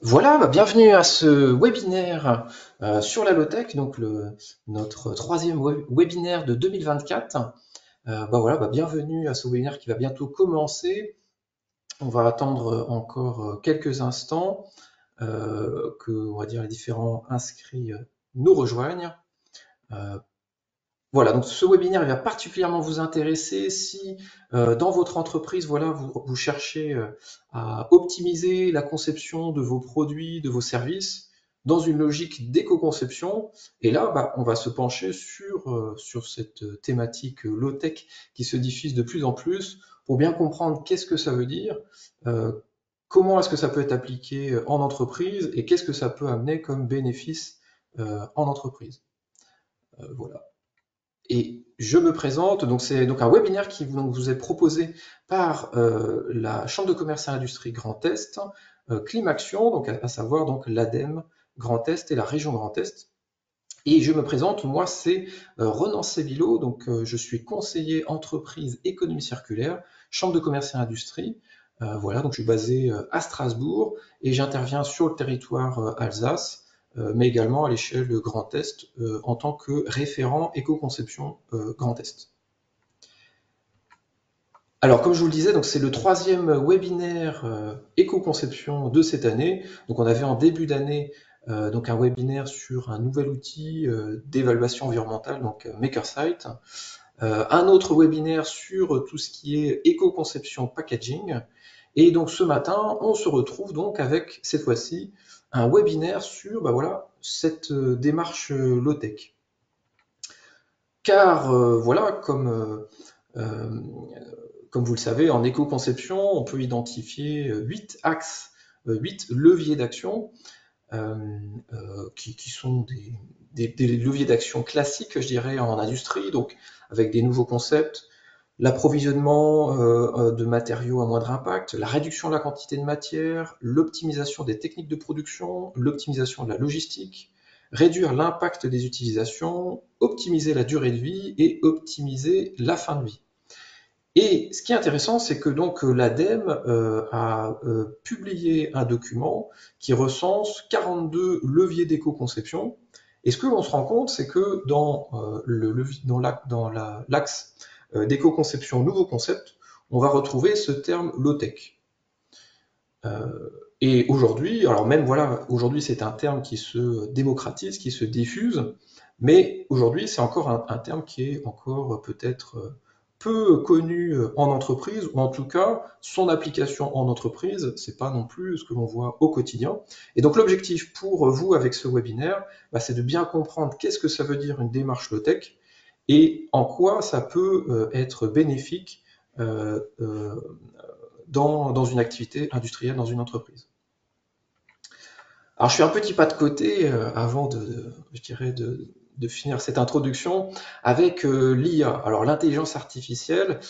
Voilà, bienvenue à ce webinaire sur la low-tech, donc notre troisième webinaire de 2024. Voilà, bienvenue à ce webinaire qui va bientôt commencer. On va attendre encore quelques instants que, on va dire, les différents inscrits nous rejoignent. Voilà, donc ce webinaire il va particulièrement vous intéresser si dans votre entreprise, voilà, vous cherchez à optimiser la conception de vos produits, de vos services dans une logique d'éco-conception. Et là, on va se pencher sur cette thématique low-tech qui se diffuse de plus en plus pour bien comprendre qu'est-ce que ça veut dire, euh, comment est-ce que ça peut être appliqué en entreprise et qu'est-ce que ça peut amener comme bénéfice en entreprise. Voilà. Et je me présente, donc c'est donc un webinaire qui vous est proposé par la Chambre de commerce et industrie Grand Est, Climaction, donc à savoir donc l'ADEME Grand Est et la région Grand Est. Et je me présente, moi c'est Renan Sébilot, donc je suis conseiller entreprise économie circulaire, Chambre de commerce et industrie. Voilà, donc je suis basé à Strasbourg et j'interviens sur le territoire Alsace, mais également à l'échelle Grand Est en tant que référent éco-conception Grand Est. Alors, comme je vous le disais, donc c'est le troisième webinaire éco-conception de cette année. Donc, on avait en début d'année donc un webinaire sur un nouvel outil d'évaluation environnementale, donc MakerSite. Un autre webinaire sur tout ce qui est éco-conception packaging. Et donc ce matin, on se retrouve donc avec cette fois-ci un webinaire sur voilà, cette démarche low-tech. Car voilà, comme vous le savez, en éco-conception, on peut identifier 8 axes, 8 leviers d'action euh, qui sont des leviers d'action classiques, je dirais, en industrie, donc avec des nouveaux concepts, l'approvisionnement de matériaux à moindre impact, la réduction de la quantité de matière, l'optimisation des techniques de production, l'optimisation de la logistique, réduire l'impact des utilisations, optimiser la durée de vie et optimiser la fin de vie. Et ce qui est intéressant, c'est que donc l'ADEME a publié un document qui recense 42 leviers d'éco-conception. Et ce que l'on se rend compte, c'est que dans l'axe d'éco-conception nouveau concept, on va retrouver ce terme low-tech. Et aujourd'hui, alors même voilà, aujourd'hui c'est un terme qui se démocratise, qui se diffuse, mais aujourd'hui c'est encore un terme qui est encore peut-être peu connu en entreprise, ou en tout cas son application en entreprise, c'est pas non plus ce que l'on voit au quotidien. Et donc l'objectif pour vous avec ce webinaire, c'est de bien comprendre qu'est-ce que ça veut dire une démarche low-tech et en quoi ça peut être bénéfique euh, euh, dans une activité industrielle, dans une entreprise. Alors je fais un petit pas de côté avant je dirais de finir cette introduction avec l'IA. Alors l'intelligence artificielle,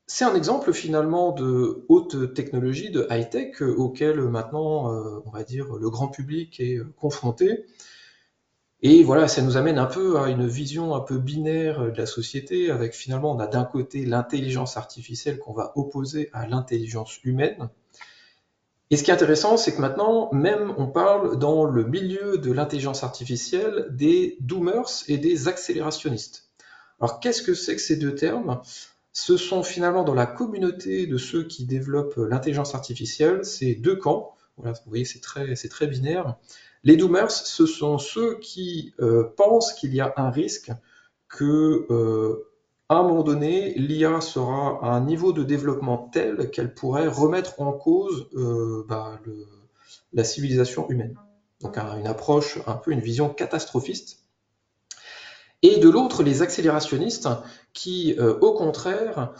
c'est un exemple finalement de haute technologie, de high-tech auquel maintenant, on va dire, le grand public est confronté. Et voilà, ça nous amène un peu à une vision un peu binaire de la société, avec finalement, on a d'un côté l'intelligence artificielle qu'on va opposer à l'intelligence humaine. Et ce qui est intéressant, c'est que maintenant, même on parle dans le milieu de l'intelligence artificielle des doomers et des accélérationnistes. Alors qu'est-ce que c'est que ces deux termes? Ce sont finalement dans la communauté de ceux qui développent l'intelligence artificielle, ces deux camps. Voilà, vous voyez, c'est très binaire. Les doomers, ce sont ceux qui pensent qu'il y a un risque que à un moment donné, l'IA sera à un niveau de développement tel qu'elle pourrait remettre en cause la civilisation humaine. Donc une approche, un peu une vision catastrophiste. Et de l'autre, les accélérationnistes qui, au contraire,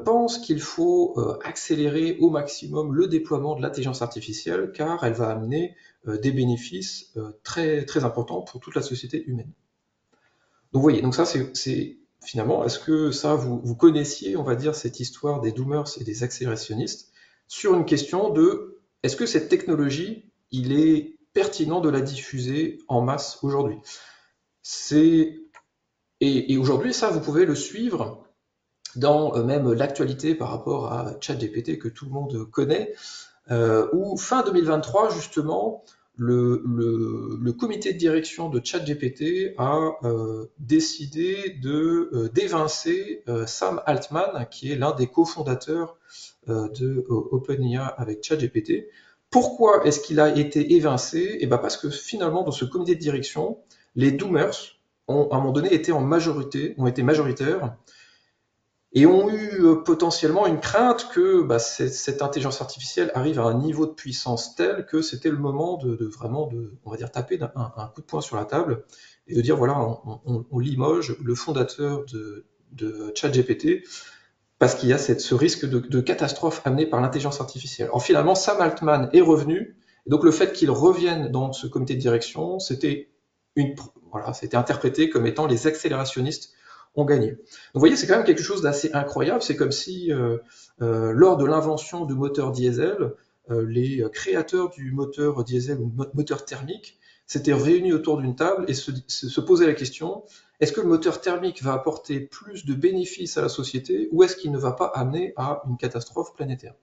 pensent qu'il faut accélérer au maximum le déploiement de l'intelligence artificielle car elle va amener des bénéfices très, très importants pour toute la société humaine. Donc vous voyez, donc ça c'est finalement, est-ce que ça vous connaissiez, on va dire, cette histoire des doomers et des accélérationnistes sur une question de est-ce que cette technologie, il est pertinent de la diffuser en masse aujourd'hui? C'est et aujourd'hui, ça, vous pouvez le suivre dans même l'actualité par rapport à ChatGPT que tout le monde connaît. où fin 2023, justement, le comité de direction de ChatGPT a décidé d'évincer Sam Altman, qui est l'un des cofondateurs de OpenAI avec ChatGPT. Pourquoi est-ce qu'il a été évincé? Et ben parce que finalement, dans ce comité de direction, les doomers ont à un moment donné été en majorité, ont été majoritaires et ont eu potentiellement une crainte que cette intelligence artificielle arrive à un niveau de puissance tel que c'était le moment de vraiment on va dire, taper un coup de poing sur la table et de dire voilà, on limoge le fondateur de ChatGPT parce qu'il y a ce risque de catastrophe amené par l'intelligence artificielle. Alors finalement, Sam Altman est revenu, et donc le fait qu'il revienne dans ce comité de direction, c'était interprété comme étant les accélérationnistes ont gagné. Donc vous voyez, c'est quand même quelque chose d'assez incroyable. C'est comme si, lors de l'invention du moteur diesel, les créateurs du moteur diesel ou moteur thermique s'étaient réunis autour d'une table et se posaient la question: est-ce que le moteur thermique va apporter plus de bénéfices à la société ou est-ce qu'il ne va pas amener à une catastrophe planétaire?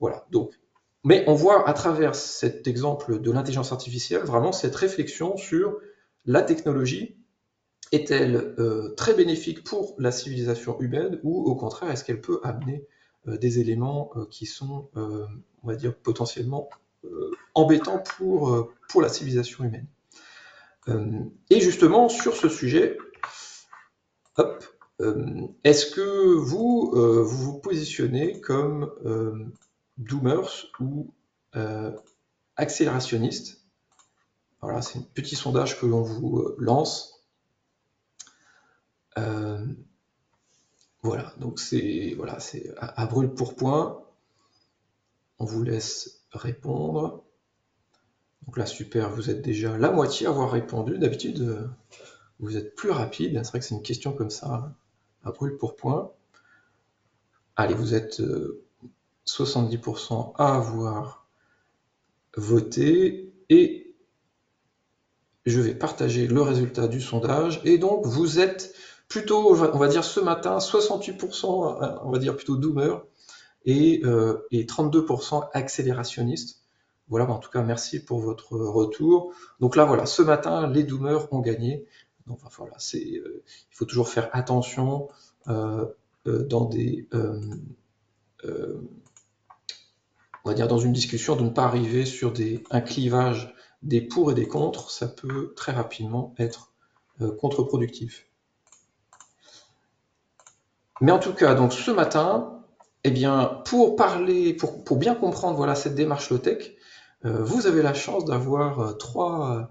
Voilà. Donc, mais on voit à travers cet exemple de l'intelligence artificielle vraiment cette réflexion sur la technologie. Est-elle très bénéfique pour la civilisation humaine ou au contraire est-ce qu'elle peut amener des éléments qui sont, on va dire, potentiellement embêtants pour la civilisation humaine? Et justement, sur ce sujet, hop, est-ce que vous vous positionnez comme doomers ou accélérationnistes? Voilà, c'est un petit sondage que l'on vous lance. Voilà, donc c'est à brûle pour point. On vous laisse répondre. Donc là, super, vous êtes déjà la moitié à avoir répondu. D'habitude, vous êtes plus rapide. C'est vrai que c'est une question comme ça, à brûle pour point. Allez, vous êtes 70% à avoir voté et je vais partager le résultat du sondage. Et donc, vous êtes plutôt, on va dire ce matin, 68%, on va dire plutôt doomer et 32% accélérationnistes. Voilà, en tout cas, merci pour votre retour. Donc là, voilà, ce matin, les doomers ont gagné. Donc voilà, il faut toujours faire attention dans on va dire dans une discussion de ne pas arriver sur un clivage des pour et des contre. Ça peut très rapidement être contre-productif. Mais en tout cas, donc ce matin, eh bien, pour bien comprendre voilà cette démarche low-tech, vous avez la chance d'avoir trois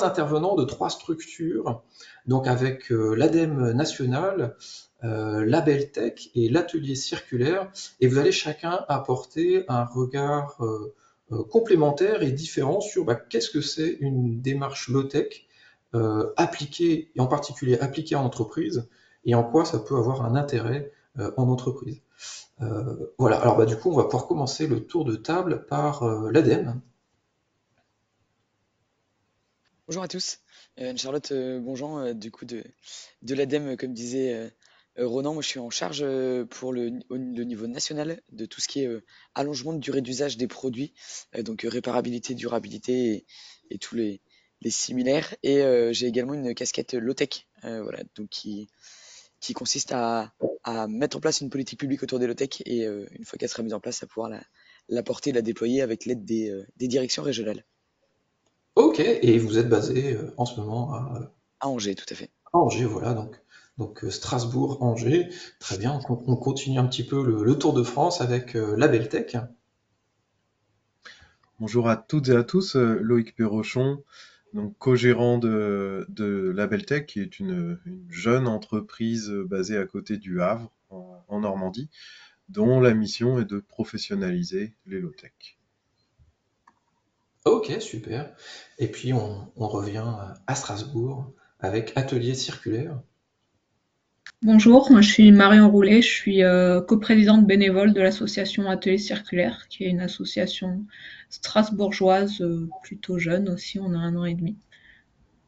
intervenants de trois structures, donc avec l'ADEME national, Labeltech et l'atelier circulaire, et vous allez chacun apporter un regard complémentaire et différent sur qu'est-ce que c'est une démarche low-tech appliquée, et en particulier appliquée en entreprise, et en quoi ça peut avoir un intérêt en entreprise. Voilà, alors du coup, on va pouvoir commencer le tour de table par l'ADEME. Bonjour à tous. Charlotte Bonjean, du coup de l'ADEME, comme disait Ronan. Moi, je suis en charge pour le niveau national de tout ce qui est allongement de durée d'usage des produits, donc réparabilité, durabilité et tous les similaires. Et j'ai également une casquette low-tech, voilà, donc qui consiste à mettre en place une politique publique autour des low-tech et une fois qu'elle sera mise en place, à pouvoir la porter, la déployer avec l'aide des directions régionales. Ok, et vous êtes basé en ce moment À Angers, tout à fait. à Angers, voilà, donc Strasbourg, Angers. Très bien, on continue un petit peu le Tour de France avec Labeltech. Bonjour à toutes et à tous, Loïc Perrochon, donc co-gérant de Labeltech, qui est une jeune entreprise basée à côté du Havre, en Normandie, dont la mission est de professionnaliser les low-tech. Ok, super. Et puis on revient à Strasbourg avec Atelier circulaire. Bonjour, moi je suis Marion Roulet, je suis coprésidente bénévole de l'association Atelier Circulaire, qui est une association strasbourgeoise plutôt jeune aussi, on a 1 an et demi.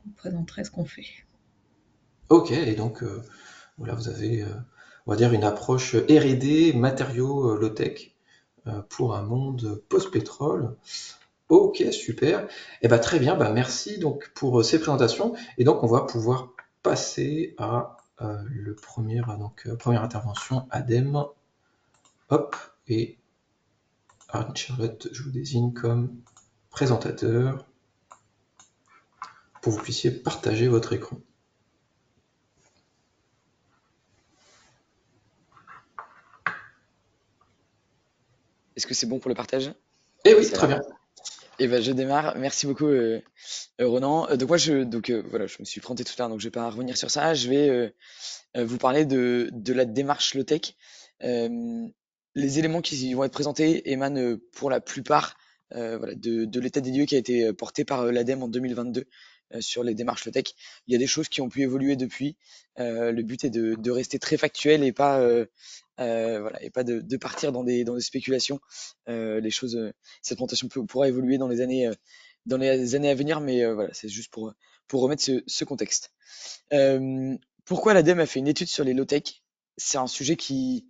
Je vous présenterai ce qu'on fait. Ok, et donc voilà, vous avez, on va dire, une approche R&D, matériaux low-tech. pour un monde post-pétrole. Ok, super. Eh ben, très bien, ben, merci donc pour ces présentations. Et donc, on va pouvoir passer à première intervention ADEME. Hop, et Anne-Charlotte, je vous désigne comme présentateur pour que vous puissiez partager votre écran. Est-ce que c'est bon pour le partage? Eh Ouais, oui, ça a très l'air. bien. Et ben, je démarre. Merci beaucoup, Ronan. Donc moi, voilà, je me suis présenté tout à l'heure, donc je vais pas revenir sur ça. Je vais vous parler de la démarche low-tech. Euh, les éléments qui vont être présentés émanent pour la plupart voilà, de l'état des lieux qui a été porté par l'ADEME en 2022 sur les démarches low-tech. Il y a des choses qui ont pu évoluer depuis. Le but est de rester très factuel et pas voilà, et pas de partir dans des spéculations. Les choses, cette présentation pourra évoluer dans les années à venir, mais voilà, c'est juste pour remettre ce contexte. Euh, Pourquoi l'ADEME a fait une étude sur les low-tech? C'est un sujet qui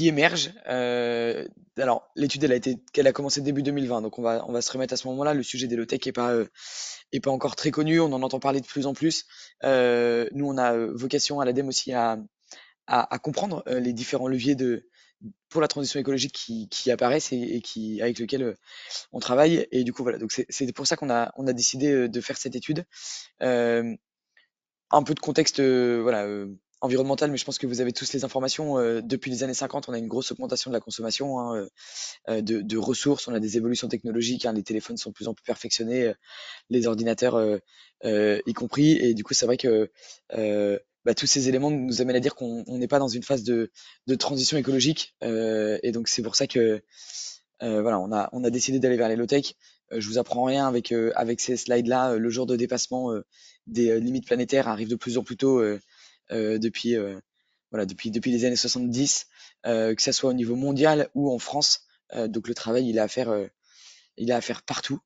émerge. Alors, l'étude, elle a commencé début 2020, donc on va se remettre à ce moment-là. Le sujet des low-tech est pas encore très connu, on en entend parler de plus en plus. Nous, on a vocation à l'ADEME aussi à comprendre les différents leviers pour la transition écologique qui apparaissent et avec lesquels on travaille. Et du coup, voilà, donc c'est pour ça qu'on a décidé de faire cette étude. Euh, un peu de contexte voilà, environnemental, mais je pense que vous avez tous les informations. Depuis les années 50, on a une grosse augmentation de la consommation de ressources, on a des évolutions technologiques, hein, les téléphones sont de plus en plus perfectionnés, les ordinateurs y compris, et du coup c'est vrai que bah, tous ces éléments nous amènent à dire qu'on n'est pas dans une phase de transition écologique, et donc c'est pour ça que voilà, on a décidé d'aller vers les low-tech. Je vous apprends rien avec ces slides-là. Le jour de dépassement des limites planétaires arrive de plus en plus tôt depuis, voilà, depuis les années 70, que ça soit au niveau mondial ou en France. Donc le travail, il est à faire partout.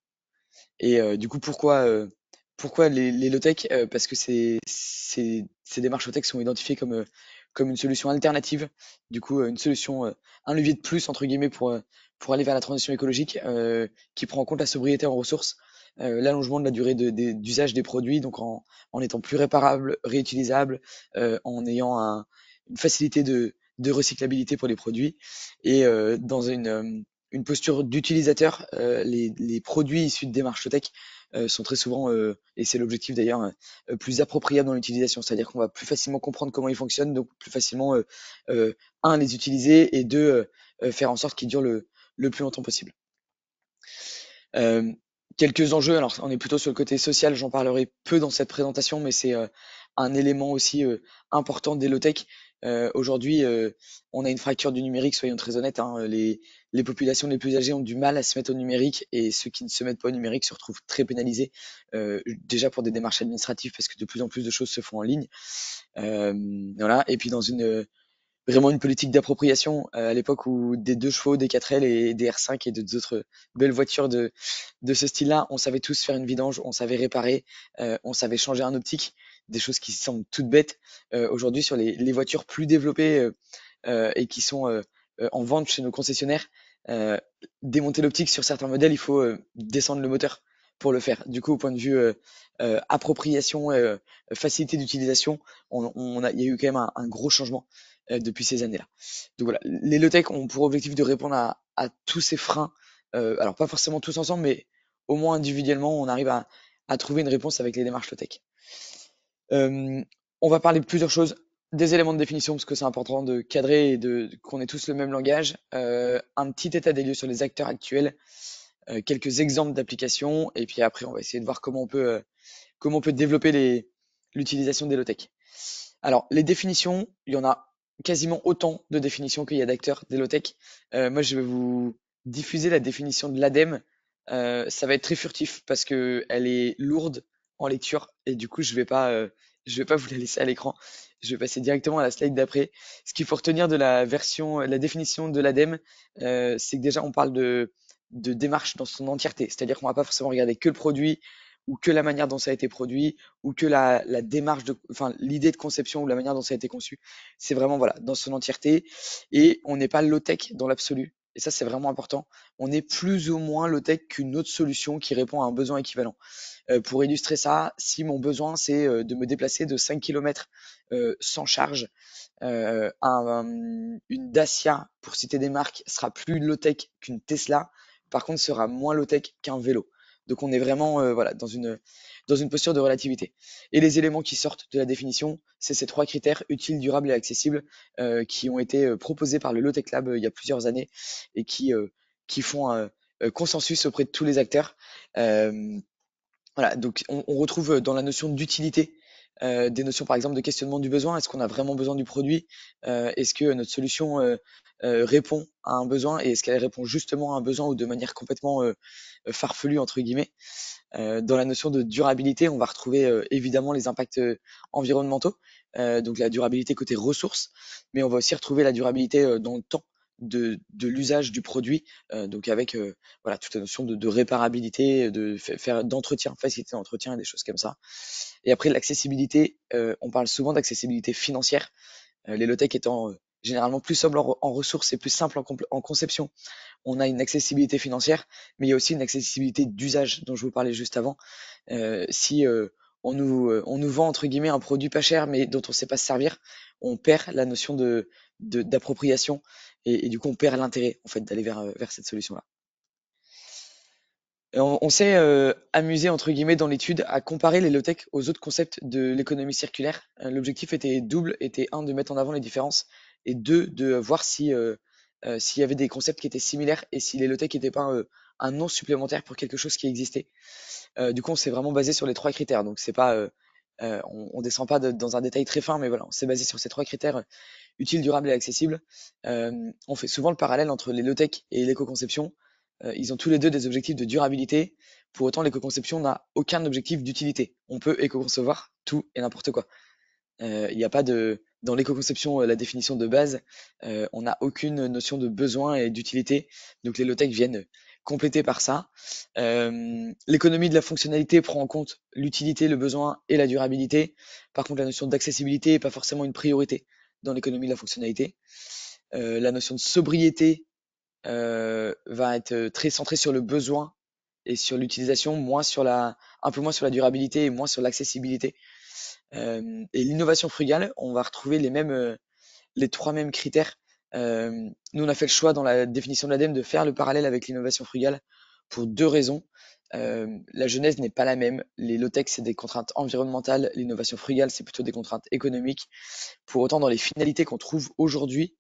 Et du coup, pourquoi les low-tech? Parce que ces démarches low-tech sont identifiées comme une solution alternative. Du coup, une solution, un levier de plus, entre guillemets, pour aller vers la transition écologique, qui prend en compte la sobriété en ressources, l'allongement de la durée d'usage des produits, donc en étant plus réparable, réutilisable, en ayant une facilité de recyclabilité pour les produits, et dans une posture d'utilisateur. Les produits issus de démarches low-tech sont très souvent, et c'est l'objectif d'ailleurs, plus appropriables dans l'utilisation. C'est-à-dire qu'on va plus facilement comprendre comment ils fonctionnent, donc plus facilement, un, les utiliser, et deux, faire en sorte qu'ils durent le plus longtemps possible. Euh, Quelques enjeux, alors on est plutôt sur le côté social, j'en parlerai peu dans cette présentation, mais c'est un élément aussi important des low-tech. Aujourd'hui, on a une fracture du numérique, soyons très honnêtes, hein, les populations les plus âgées ont du mal à se mettre au numérique, et ceux qui ne se mettent pas au numérique se retrouvent très pénalisés, déjà pour des démarches administratives, parce que de plus en plus de choses se font en ligne. Voilà. Et puis vraiment une politique d'appropriation à l'époque où des 2 chevaux, des 4L et des R5 et d'autres belles voitures de ce style-là, on savait tous faire une vidange, on savait réparer, on savait changer un optique, des choses qui semblent toutes bêtes. Aujourd'hui, sur les voitures plus développées et qui sont en vente chez nos concessionnaires, euh, démonter l'optique sur certains modèles, il faut descendre le moteur pour le faire. Du coup, au point de vue appropriation, facilité d'utilisation, il y a eu quand même un gros changement depuis ces années-là. Donc voilà, les low-tech ont pour objectif de répondre à tous ces freins. Alors pas forcément tous ensemble, mais au moins individuellement, on arrive à trouver une réponse avec les démarches low-tech. On va parler de plusieurs choses, des éléments de définition, parce que c'est important de cadrer et qu'on ait tous le même langage, un petit état des lieux sur les acteurs actuels, quelques exemples d'applications, et puis après on va essayer de voir comment on peut développer l'utilisation des low-tech. Alors, les définitions, il y en a quasiment autant de définitions qu'il y a d'acteurs des low-tech. Moi, je vais vous diffuser la définition de l'ADEME. Ça va être très furtif parce que elle est lourde en lecture, et du coup, je vais pas vous la laisser à l'écran. Je vais passer directement à la slide d'après. Ce qu'il faut retenir de la définition de l'ADEME, c'est que déjà, on parle de démarche dans son entièreté. C'est-à-dire qu'on va pas forcément regarder que le produit ou que la manière dont ça a été produit ou que la démarche enfin, l'idée de conception ou la manière dont ça a été conçu. C'est vraiment, voilà, dans son entièreté. Et on n'est pas low-tech dans l'absolu. et ça c'est vraiment important, on est plus ou moins low-tech qu'une autre solution qui répond à un besoin équivalent. Pour illustrer ça, si mon besoin c'est de me déplacer de 5 km sans charge, une Dacia, pour citer des marques, sera plus low-tech qu'une Tesla, par contre sera moins low-tech qu'un vélo. Donc on est vraiment voilà, dans une posture de relativité. Et les éléments qui sortent de la définition, c'est ces 3 critères, utiles, durables et accessibles, qui ont été proposés par le Low-Tech Lab il y a plusieurs années et qui font consensus auprès de tous les acteurs. Voilà, donc on retrouve dans la notion d'utilité des notions par exemple de questionnement du besoin. Est-ce qu'on a vraiment besoin du produit? Est-ce que notre solution répond à un besoin et est-ce qu'elle répond justement à un besoin ou de manière complètement farfelue entre guillemets? Dans la notion de durabilité, on va retrouver évidemment les impacts environnementaux, donc la durabilité côté ressources, mais on va aussi retrouver la durabilité dans le temps de l'usage du produit, donc avec voilà, toute la notion de réparabilité, de faire d'entretien, facilité d'entretien et des choses comme ça. Et après l'accessibilité, on parle souvent d'accessibilité financière, les low-tech étant généralement plus sobres en ressources et plus simples en conception. On a une accessibilité financière, mais il y a aussi une accessibilité d'usage dont je vous parlais juste avant. Si on nous vend entre guillemets un produit pas cher mais dont on ne sait pas se servir, on perd la notion d'appropriation et du coup on perd l'intérêt en fait d'aller vers cette solution-là. Et on s'est amusé entre guillemets dans l'étude à comparer les low-tech aux autres concepts de l'économie circulaire. L'objectif était double, était un de mettre en avant les différences et deux de voir si s'il y avait des concepts qui étaient similaires et si les low-tech n'étaient pas un nom supplémentaire pour quelque chose qui existait. Du coup, on s'est vraiment basé sur les 3 critères. Donc c'est pas on descend pas dans un détail très fin, mais voilà, on s'est basé sur ces 3 critères utile, durable et accessible. On fait souvent le parallèle entre les low-tech et l'éco-conception. Ils ont tous les deux des objectifs de durabilité. Pour autant, l'éco-conception n'a aucun objectif d'utilité. On peut éco-concevoir tout et n'importe quoi. Il n'y a pas de dans l'éco-conception, la définition de base, on n'a aucune notion de besoin et d'utilité. Donc les low-tech viennent compléter par ça. L'économie de la fonctionnalité prend en compte l'utilité, le besoin et la durabilité. Par contre, la notion d'accessibilité n'est pas forcément une priorité dans l'économie de la fonctionnalité. La notion de sobriété va être très centrée sur le besoin et sur l'utilisation, un peu moins sur la durabilité et moins sur l'accessibilité. Et l'innovation frugale, on va retrouver les 3 mêmes critères. Nous, on a fait le choix dans la définition de l'ADEME de faire le parallèle avec l'innovation frugale pour 2 raisons. La genèse n'est pas la même. Les low-tech, c'est des contraintes environnementales. L'innovation frugale, c'est plutôt des contraintes économiques. Pour autant, dans les finalités qu'on trouve aujourd'hui,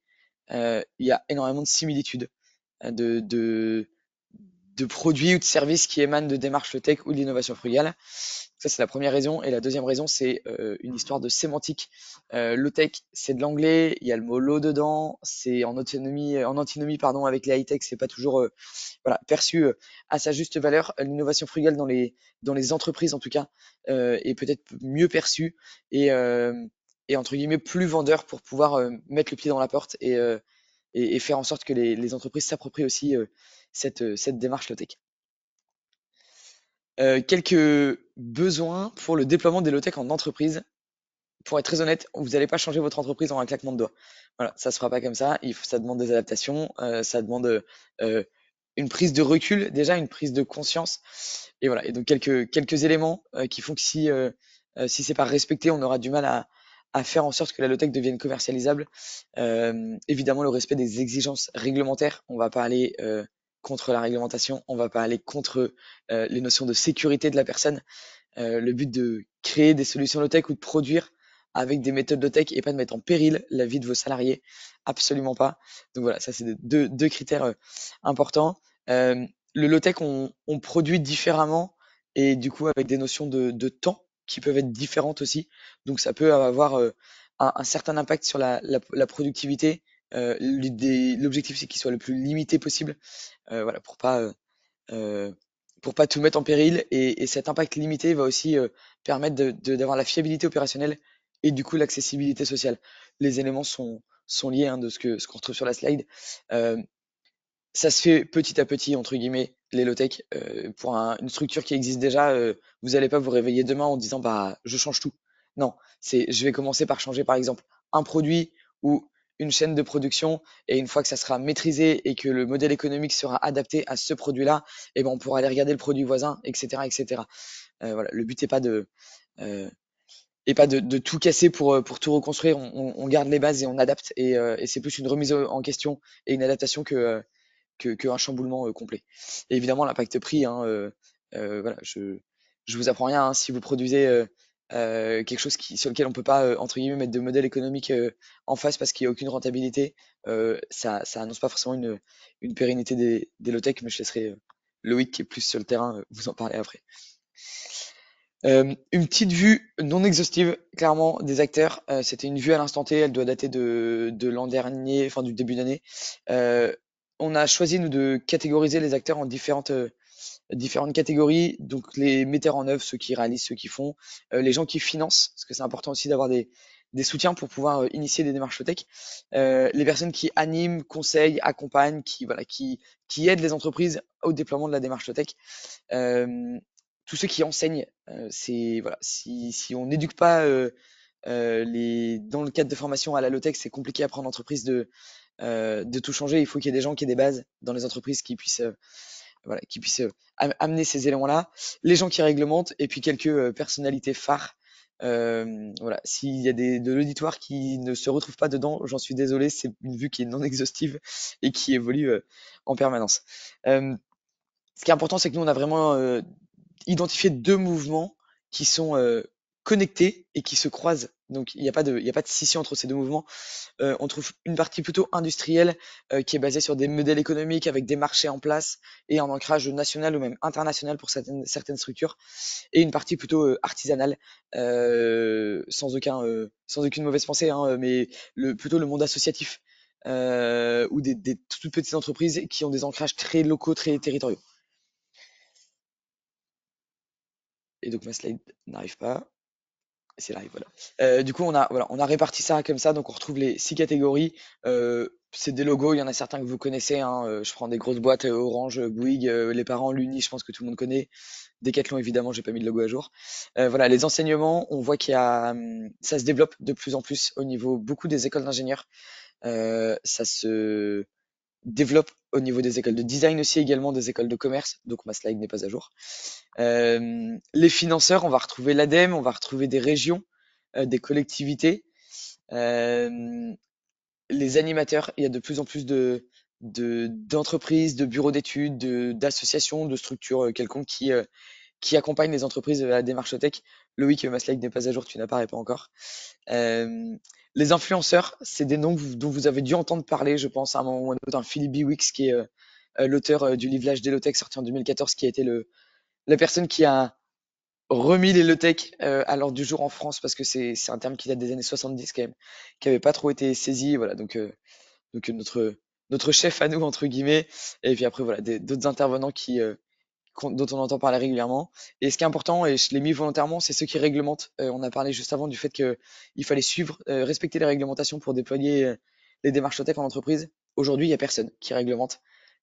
il y a énormément de similitudes de produits ou de services qui émanent de démarches low-tech ou de l'innovation frugale. Ça, c'est la première raison. Et la deuxième raison, c'est une histoire de sémantique. Low-tech, c'est de l'anglais, il y a le mot low dedans, c'est en antinomie pardon, avec les high-tech, c'est pas toujours voilà, perçu à sa juste valeur. L'innovation frugale dans les entreprises, en tout cas, est peut-être mieux perçue et entre guillemets plus vendeur pour pouvoir mettre le pied dans la porte et faire en sorte que les entreprises s'approprient aussi cette démarche low-tech. Quelques besoins pour le déploiement des low-tech en entreprise. Pour être très honnête, vous n'allez pas changer votre entreprise en un claquement de doigts. Voilà, ça se fera pas comme ça. Ça demande des adaptations, ça demande une prise de recul, déjà une prise de conscience. Et voilà. Et donc quelques éléments qui font que si c'est pas respecté, on aura du mal à faire en sorte que la low-tech devienne commercialisable. Évidemment, le respect des exigences réglementaires. On va pas aller contre la réglementation, on va pas aller contre les notions de sécurité de la personne. Le but de créer des solutions low-tech ou de produire avec des méthodes low-tech et pas de mettre en péril la vie de vos salariés, absolument pas. Donc voilà, ça c'est deux critères importants. Le low-tech, on produit différemment et du coup avec des notions de temps qui peuvent être différentes aussi. Donc ça peut avoir un certain impact sur la productivité. L'objectif c'est qu'il soit le plus limité possible, voilà, pour pas tout mettre en péril et cet impact limité va aussi permettre d'avoir la fiabilité opérationnelle et du coup l'accessibilité sociale. Les éléments sont liés de ce qu'on retrouve sur la slide. Ça se fait petit à petit entre guillemets les low-tech pour une structure qui existe déjà. Vous n'allez pas vous réveiller demain en disant bah je change tout. Non, je vais commencer par changer par exemple un produit ou une chaîne de production, et une fois que ça sera maîtrisé et que le modèle économique sera adapté à ce produit-là, et ben on pourra aller regarder le produit voisin, etc., etc. Voilà, le but n'est pas de tout casser pour tout reconstruire. On garde les bases et on adapte, et c'est plus une remise en question et une adaptation qu'un chamboulement complet. Et évidemment, l'impact prix, hein, voilà, je vous apprends rien, hein, si vous produisez quelque chose sur lequel on peut pas, entre guillemets, mettre de modèle économique en face parce qu'il n'y a aucune rentabilité, ça annonce pas forcément une pérennité des low-tech, mais je laisserai Loïc qui est plus sur le terrain vous en parler après. Une petite vue non exhaustive, clairement, des acteurs. C'était une vue à l'instant T, elle doit dater de l'an dernier, enfin du début d'année. On a choisi, nous, de catégoriser les acteurs en différentes catégories. Donc les metteurs en œuvre, ceux qui réalisent, ceux qui font, les gens qui financent, parce que c'est important aussi d'avoir des soutiens pour pouvoir initier des démarches tech, les personnes qui animent, conseillent, accompagnent, qui aident les entreprises au déploiement de la démarche tech. Tous ceux qui enseignent, c'est voilà, si on n'éduque pas dans le cadre de formation à la low-tech, c'est compliqué à prendre entreprise de tout changer. Il faut qu'il y ait des gens qui aient des bases dans les entreprises qui puissent amener ces éléments-là, les gens qui réglementent, et puis quelques personnalités phares. Voilà, s'il y a de l'auditoire qui ne se retrouve pas dedans, j'en suis désolé, c'est une vue qui est non exhaustive et qui évolue en permanence. Ce qui est important, c'est que nous, on a vraiment identifié deux mouvements qui sont connectés et qui se croisent. Donc, il n'y a pas de scission entre ces deux mouvements. On trouve une partie plutôt industrielle qui est basée sur des modèles économiques avec des marchés en place et un ancrage national ou même international pour certaines structures, et une partie plutôt artisanale, sans aucune mauvaise pensée, hein, mais plutôt le monde associatif, ou des toutes petites entreprises qui ont des ancrages très locaux, très territoriaux. Et donc ma slide n'arrive pas. C'est live, voilà. Du coup, on a réparti ça comme ça, donc on retrouve les 6 catégories. C'est des logos, il y en a certains que vous connaissez, hein. Je prends des grosses boîtes, Orange, Bouygues, les parents, l'Uni, je pense que tout le monde connaît. Decathlon, évidemment, j'ai pas mis de logo à jour. Voilà, les enseignements, on voit ça se développe de plus en plus au niveau beaucoup des écoles d'ingénieurs. Ça se développe au niveau des écoles de design aussi, également des écoles de commerce, donc ma slide n'est pas à jour. Les financeurs, on va retrouver l'ADEME, on va retrouver des régions, des collectivités, les animateurs. Il y a de plus en plus d'entreprises, de bureaux d'études, d'associations, de structures quelconques qui accompagnent les entreprises à la démarche tech. Loïc, ma slide n'est pas à jour, tu n'apparais pas encore. Les influenceurs, c'est des noms dont vous avez dû entendre parler, je pense, à un moment ou à un autre. Un Philippe Biwix, qui est l'auteur du livre L'âge des low-tech, sorti en 2014, qui a été la personne qui a remis les low-tech à l'ordre du jour en France, parce que c'est un terme qui date des années 70 quand même, qui avait pas trop été saisi. Voilà, donc notre chef à nous, entre guillemets. Et puis après, voilà, d'autres intervenants dont on entend parler régulièrement. Et ce qui est important, et je l'ai mis volontairement, c'est ceux qui réglementent. On a parlé juste avant du fait qu'il fallait respecter les réglementations pour déployer les démarches tech en entreprise. Aujourd'hui, il n'y a personne qui réglemente.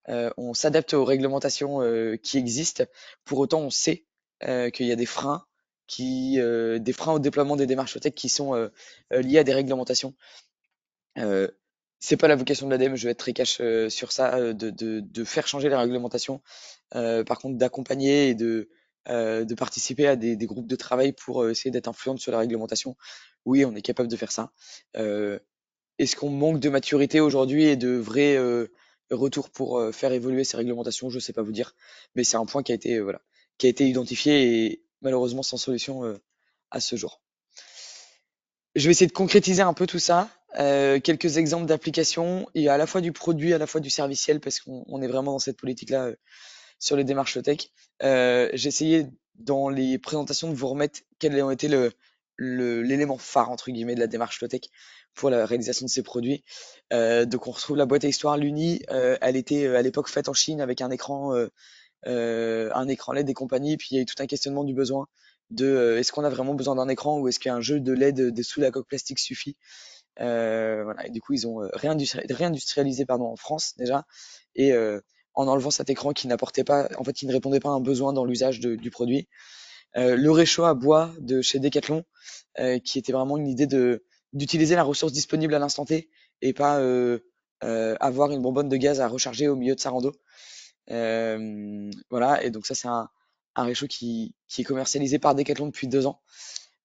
On s'adapte aux réglementations qui existent. Pour autant, on sait qu'il y a des freins au déploiement des démarches tech qui sont liés à des réglementations. C'est pas la vocation de l'ADEME, je vais être très cash sur ça, de faire changer les réglementations. Par contre, d'accompagner et de participer à des groupes de travail pour essayer d'être influente sur la réglementation. Oui, on est capable de faire ça. Est-ce qu'on manque de maturité aujourd'hui et de vrais retours pour faire évoluer ces réglementations? Je sais pas vous dire, mais c'est un point qui a été identifié et malheureusement sans solution à ce jour. Je vais essayer de concrétiser un peu tout ça. Quelques exemples d'applications, et à la fois du produit, à la fois du serviciel, parce qu'on est vraiment dans cette politique-là sur les démarches tech. J'ai essayé dans les présentations de vous remettre quel a été l'élément phare entre guillemets de la démarche tech pour la réalisation de ces produits. Donc on retrouve la boîte à histoire, l'Uni. Elle était à l'époque faite en Chine avec un écran LED et compagnie. Puis il y a eu tout un questionnement du besoin est-ce qu'on a vraiment besoin d'un écran, ou est-ce qu'un jeu de LED dessous la coque plastique suffit. Voilà. Et du coup, ils ont réindustrialisé en France déjà, et en enlevant cet écran qui n'apportait pas, en fait, qui ne répondait pas à un besoin dans l'usage du produit. Le réchaud à bois de chez Decathlon, qui était vraiment une idée d'utiliser la ressource disponible à l'instant T et pas avoir une bonbonne de gaz à recharger au milieu de sa rando. Voilà, et donc ça c'est un réchaud qui est commercialisé par Decathlon depuis 2 ans.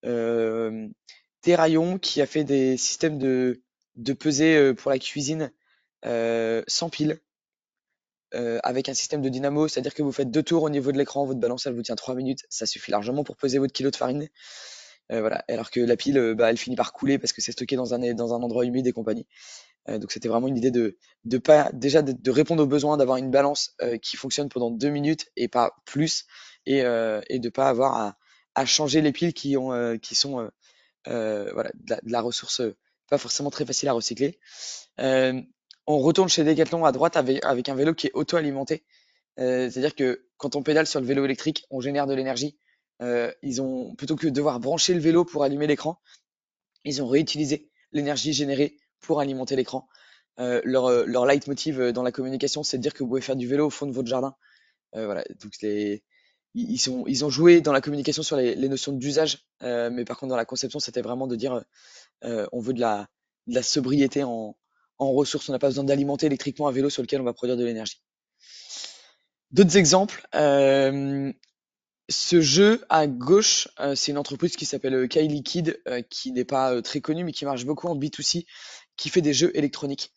Euh, Terraillon qui a fait des systèmes de pesée pour la cuisine sans pile, avec un système de dynamo, c'est-à-dire que vous faites 2 tours au niveau de l'écran, votre balance elle vous tient 3 minutes, ça suffit largement pour peser votre kilo de farine. Voilà, alors que la pile, bah, elle finit par couler parce que c'est stocké dans un endroit humide et compagnie. Donc c'était vraiment une idée de pas déjà de répondre aux besoins, d'avoir une balance qui fonctionne pendant 2 minutes et pas plus, et de pas avoir à changer les piles qui sont voilà, de la ressource pas forcément très facile à recycler. Euh, on retourne chez Decathlon à droite avec un vélo qui est auto-alimenté. C'est-à-dire que quand on pédale sur le vélo électrique, on génère de l'énergie. Ils ont, plutôt que de devoir brancher le vélo pour allumer l'écran, ils ont réutilisé l'énergie générée pour alimenter l'écran. Leur leitmotiv dans la communication, c'est de dire que vous pouvez faire du vélo au fond de votre jardin. Voilà, donc ils ont joué dans la communication sur les notions d'usage, mais par contre dans la conception, c'était vraiment de dire on veut de la sobriété en ressources. On n'a pas besoin d'alimenter électriquement un vélo sur lequel on va produire de l'énergie. D'autres exemples, ce jeu à gauche, c'est une entreprise qui s'appelle Kylie Kid, qui n'est pas très connue, mais qui marche beaucoup en B2C, qui fait des jeux électroniques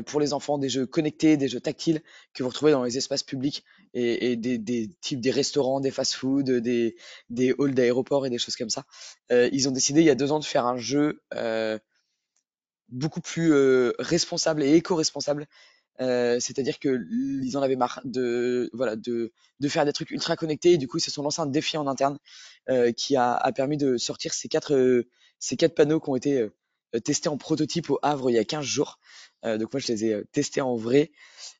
pour les enfants, des jeux connectés, des jeux tactiles que vous retrouvez dans les espaces publics et des types des restaurants, des fast-food, des halls d'aéroports et des choses comme ça. Ils ont décidé il y a 2 ans de faire un jeu beaucoup plus responsable et éco-responsable. C'est-à-dire que ils en avaient marre de voilà de faire des trucs ultra connectés et du coup ils se sont lancés un défi en interne qui a permis de sortir ces quatre panneaux qui ont été testés en prototype au Havre il y a 15 jours. Donc moi je les ai testés en vrai.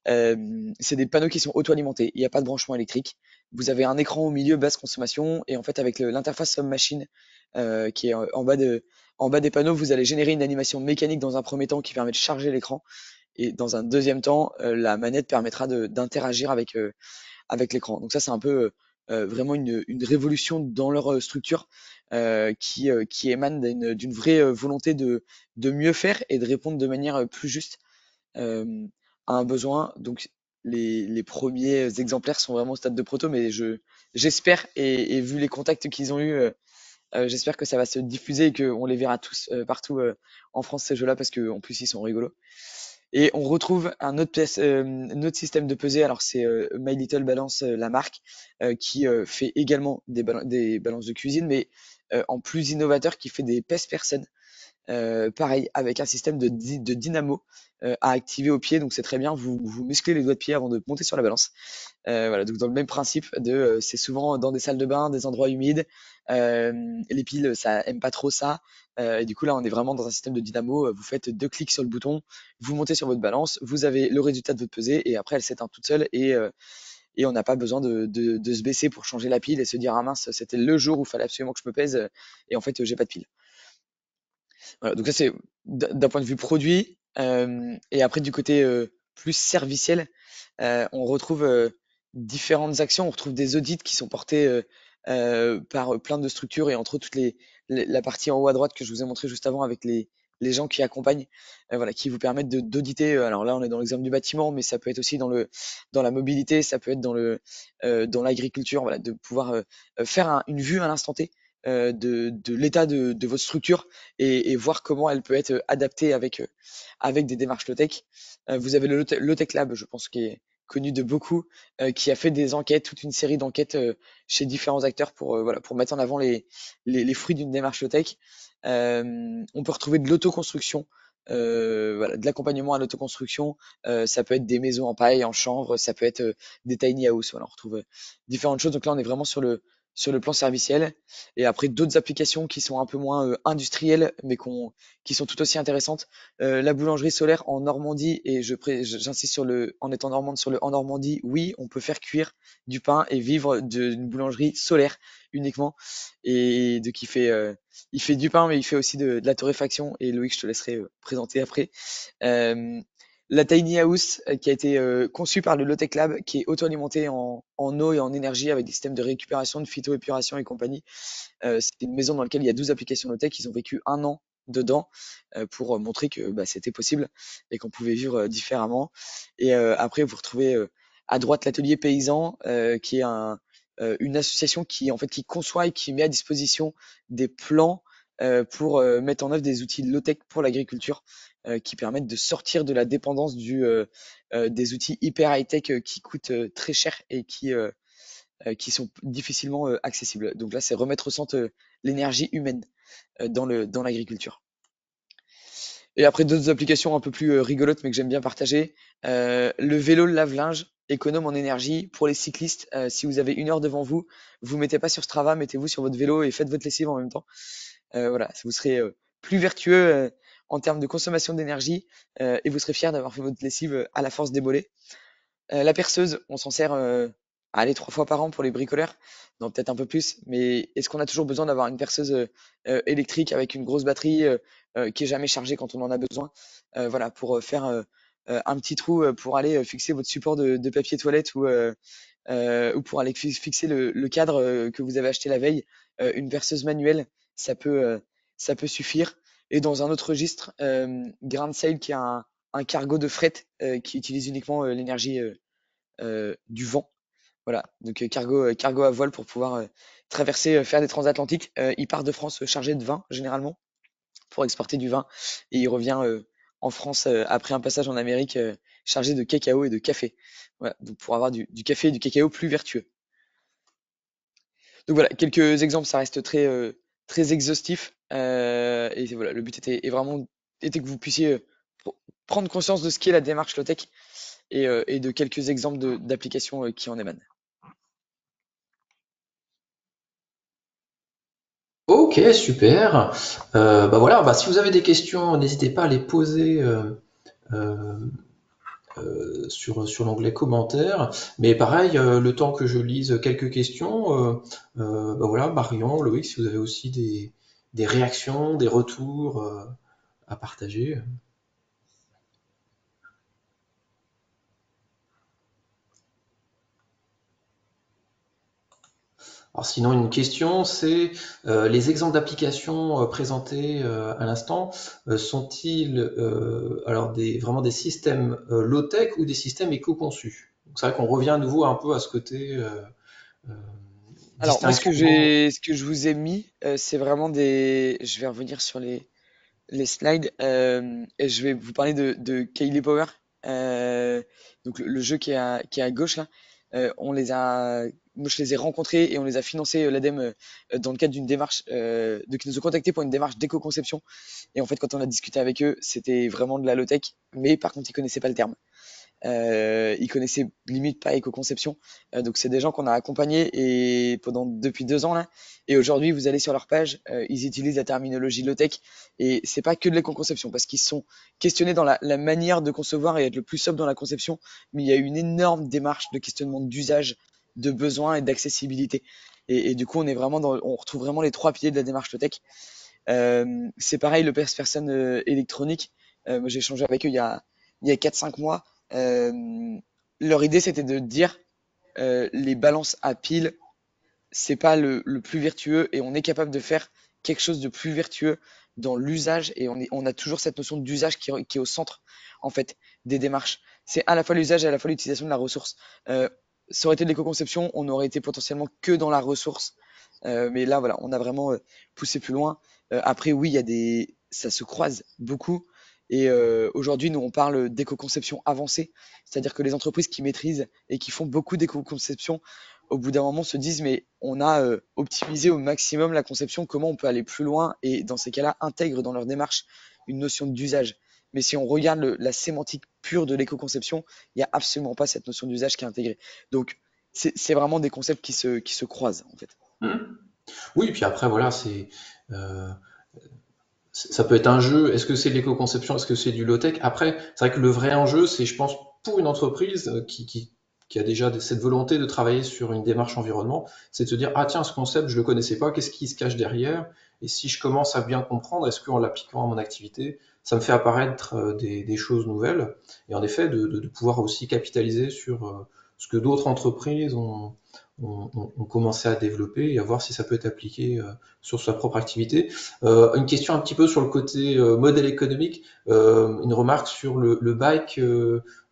C'est des panneaux qui sont auto-alimentés, il n'y a pas de branchement électrique. Vous avez un écran au milieu basse consommation et en fait avec l'interface Home Machine qui est en bas des panneaux, vous allez générer une animation mécanique dans un premier temps qui permet de charger l'écran et dans un deuxième temps, la manette permettra d'interagir avec l'écran. Donc ça, c'est un peu vraiment une révolution dans leur structure qui émane d'une vraie volonté de mieux faire et de répondre de manière plus juste euh, à un besoin. Donc les premiers exemplaires sont vraiment au stade de proto, mais j'espère et vu les contacts qu'ils ont eu, j'espère que ça va se diffuser et qu'on les verra tous partout en France ces jeux-là parce qu'en plus ils sont rigolos. Et on retrouve un autre système de pesée. Alors c'est My Little Balance, la marque, qui fait également des balances de cuisine, mais en plus innovateur, qui fait des pèse personnes. Pareil, avec un système de dynamo à activer au pied, donc c'est très bien. Vous musclez les doigts de pied avant de monter sur la balance. Voilà, donc dans le même principe c'est souvent dans des salles de bain, des endroits humides. Les piles, ça aime pas trop ça. Et du coup là, on est vraiment dans un système de dynamo. Vous faites 2 clics sur le bouton, vous montez sur votre balance, vous avez le résultat de votre pesée et après elle s'éteint toute seule et on n'a pas besoin de se baisser pour changer la pile et se dire ah mince, c'était le jour où il fallait absolument que je me pèse et en fait j'ai pas de pile. Voilà, donc ça c'est d'un point de vue produit. Et après du côté plus serviciel, on retrouve différentes actions, on retrouve des audits qui sont portés par plein de structures et entre autres la partie en haut à droite que je vous ai montré juste avant avec les gens qui accompagnent, voilà, qui vous permettent d'auditer. Alors là, on est dans l'exemple du bâtiment, mais ça peut être aussi dans la mobilité, ça peut être dans l'agriculture, voilà, de pouvoir faire une vue à l'instant T de l'état de votre structure et voir comment elle peut être adaptée avec des démarches low-tech. Vous avez le Low-Tech Lab, je pense, qui est connu de beaucoup, qui a fait des enquêtes, toute une série d'enquêtes chez différents acteurs voilà, pour mettre en avant les fruits d'une démarche low-tech. On peut retrouver de l'autoconstruction, voilà, de l'accompagnement à l'autoconstruction. Ça peut être des maisons en paille, en chanvre, ça peut être des tiny house. Voilà, on retrouve différentes choses. Donc là, on est vraiment sur le plan serviciel. Et après, d'autres applications qui sont un peu moins industrielles, mais qui sont tout aussi intéressantes. La boulangerie solaire en Normandie, et j'insiste en étant normande sur le en Normandie, oui, on peut faire cuire du pain et vivre d'une boulangerie solaire uniquement. Et donc il fait du pain, mais il fait aussi de la torréfaction. Et Loïc, je te laisserai présenter après. Euh, la tiny house qui a été conçue par le Low-Tech Lab, qui est auto-alimentée en eau et en énergie avec des systèmes de récupération, de phytoépuration et compagnie. C'est une maison dans laquelle il y a 12 applications low-tech. Ils ont vécu 1 an dedans pour montrer que c'était possible et qu'on pouvait vivre différemment. Et après, vous retrouvez à droite l'atelier paysan, qui est une association qui en fait qui conçoit et qui met à disposition des plans pour mettre en œuvre des outils low-tech pour l'agriculture qui permettent de sortir de la dépendance des outils hyper high-tech qui coûtent très cher et qui sont difficilement accessibles. Donc là, c'est remettre au centre l'énergie humaine dans l'agriculture. Et après, d'autres applications un peu plus rigolotes, mais que j'aime bien partager. Le vélo lave-linge, économe en énergie. Pour les cyclistes, si vous avez 1 heure devant vous, vous mettez pas sur Strava, mettez-vous sur votre vélo et faites votre lessive en même temps. Voilà, vous serez plus vertueux en termes de consommation d'énergie et vous serez fier d'avoir fait votre lessive à la force des mollets. La perceuse, on s'en sert allez, 3 fois par an pour les bricoleurs, non peut-être un peu plus, mais est-ce qu'on a toujours besoin d'avoir une perceuse électrique avec une grosse batterie qui est jamais chargée quand on en a besoin? Voilà, pour faire un petit trou pour aller fixer votre support de papier toilette ou pour aller fixer le cadre que vous avez acheté la veille, une perceuse manuelle, ça peut, euh, ça peut suffire. Et dans un autre registre, Grand Sail qui est un cargo de fret qui utilise uniquement l'énergie du vent. Voilà, donc cargo à voile pour pouvoir traverser, faire des transatlantiques. Il part de France chargé de vin généralement pour exporter du vin et il revient en France après un passage en Amérique chargé de cacao et de café. Voilà, donc pour avoir du café et du cacao plus vertueux. Donc voilà, quelques exemples, ça reste très exhaustif. Et voilà, le but était que vous puissiez prendre conscience de ce qu'est la démarche low-tech et de quelques exemples d'applications qui en émanent. Ok, super. Voilà, si vous avez des questions, n'hésitez pas à les poser euh, sur l'onglet commentaires. Mais pareil, le temps que je lise quelques questions, voilà, Marion, Loïc, si vous avez aussi des réactions, des retours à partager. Alors sinon, une question, c'est les exemples d'applications présentés à l'instant sont-ils vraiment des systèmes low-tech ou des systèmes éco-conçus? Donc c'est vrai qu'on revient à nouveau un peu à ce côté euh, Alors moi, distinction. ce que je vous ai mis, c'est vraiment des. Je vais revenir sur les slides et je vais vous parler de Kylie Power. Donc le jeu qui est à gauche là, moi je les ai rencontrés et on les a financés l'ADEME dans le cadre d'une démarche qui nous ont contactés pour une démarche d'éco-conception. Et en fait, quand on a discuté avec eux, c'était vraiment de la low-tech, mais par contre, ils connaissaient pas le terme. Ils connaissaient limite pas éco-conception. Donc c'est des gens qu'on a accompagnés et depuis 2 ans là. Et aujourd'hui, vous allez sur leur page, ils utilisent la terminologie low-tech et c'est pas que de l'éco-conception parce qu'ils sont questionnés dans la manière de concevoir et être le plus sobre dans la conception. Mais il y a une énorme démarche de questionnement d'usage, de besoin et d'accessibilité. Et du coup, on retrouve vraiment les 3 piliers de la démarche low-tech. C'est pareil, le person électronique. Moi, j'ai échangé avec eux il y a 4-5 mois. Leur idée, c'était de dire les balances à piles, c'est pas le plus vertueux et on est capable de faire quelque chose de plus vertueux dans l'usage et on a toujours cette notion d'usage qui est au centre en fait des démarches. C'est à la fois l'usage et à la fois l'utilisation de la ressource. Ça aurait été de l'éco-conception, on aurait été potentiellement que dans la ressource. Mais là, voilà, on a vraiment poussé plus loin. Après, oui, ça se croise beaucoup. Et aujourd'hui, nous, on parle d'éco-conception avancée, c'est-à-dire que les entreprises qui maîtrisent et qui font beaucoup d'éco-conception, au bout d'un moment, se disent, mais on a optimisé au maximum la conception, comment on peut aller plus loin? Et dans ces cas-là, intègrent dans leur démarche une notion d'usage. Mais si on regarde la sémantique pure de l'éco-conception, il n'y a absolument pas cette notion d'usage qui est intégrée. Donc, c'est vraiment des concepts qui se croisent, en fait. Oui, puis après, voilà, euh, ça peut être un jeu. Est-ce que c'est de l'éco-conception? Est-ce que c'est du low-tech? Après, c'est vrai que le vrai enjeu, c'est, je pense, pour une entreprise qui a déjà cette volonté de travailler sur une démarche environnement, c'est de se dire, ah tiens, ce concept, je le connaissais pas, qu'est-ce qui se cache derrière? Et si je commence à bien comprendre, est-ce qu'en l'appliquant à mon activité, ça me fait apparaître des choses nouvelles? Et en effet, de pouvoir aussi capitaliser ce que d'autres entreprises ont commencé à développer et à voir si ça peut être appliqué sur sa propre activité. Une question un petit peu sur le côté modèle économique, une remarque sur le bike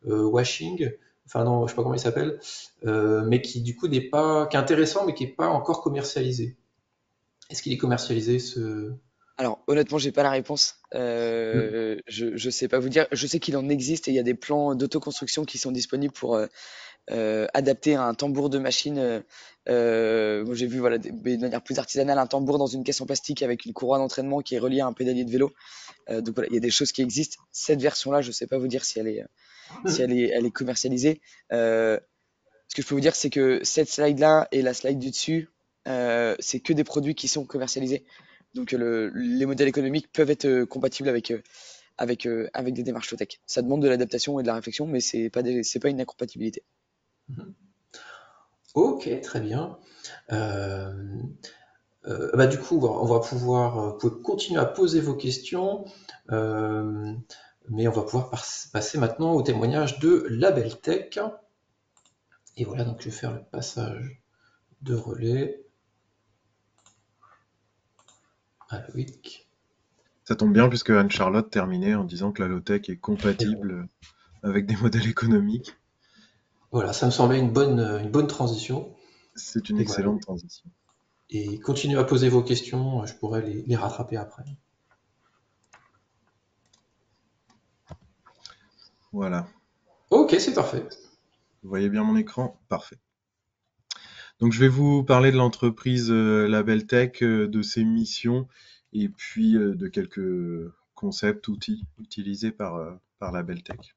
washing, enfin non, je sais pas comment il s'appelle, mais qui du coup n'est pas, qui est intéressant mais qui est pas encore commercialisé. Est-ce qu'il est commercialisé ce... Alors, honnêtement, j'ai pas la réponse. Je sais pas vous dire. Je sais qu'il en existe et il y a des plans d'autoconstruction qui sont disponibles pour adapter un tambour de machine. Moi, j'ai vu voilà, de manière plus artisanale un tambour dans une caisse en plastique avec une courroie d'entraînement qui est reliée à un pédalier de vélo. Donc voilà, il y a des choses qui existent. Cette version-là, je sais pas vous dire si elle est commercialisée. Ce que je peux vous dire, c'est que cette slide-là et la slide du dessus, c'est que des produits qui sont commercialisés. Donc les modèles économiques peuvent être compatibles avec des démarches low-tech. Ça demande de l'adaptation et de la réflexion, mais c'est pas une incompatibilité. Ok, très bien. Bah, du coup, on va pouvoir vous pouvez continuer à poser vos questions, mais on va pouvoir passer maintenant au témoignage de Labeltech. Et voilà, donc je vais faire le passage de relais à Loïc. Ça tombe bien puisque Anne-Charlotte terminait en disant que la low-tech est compatible avec des modèles économiques. Voilà, ça me semblait une bonne transition. C'est une Et excellente voilà. transition. Et continuez à poser vos questions, je pourrais les rattraper après. Voilà. Ok, c'est parfait. Vous voyez bien mon écran? Parfait. Donc je vais vous parler de l'entreprise Labeltech, de ses missions et puis de quelques concepts, outils utilisés par Labeltech.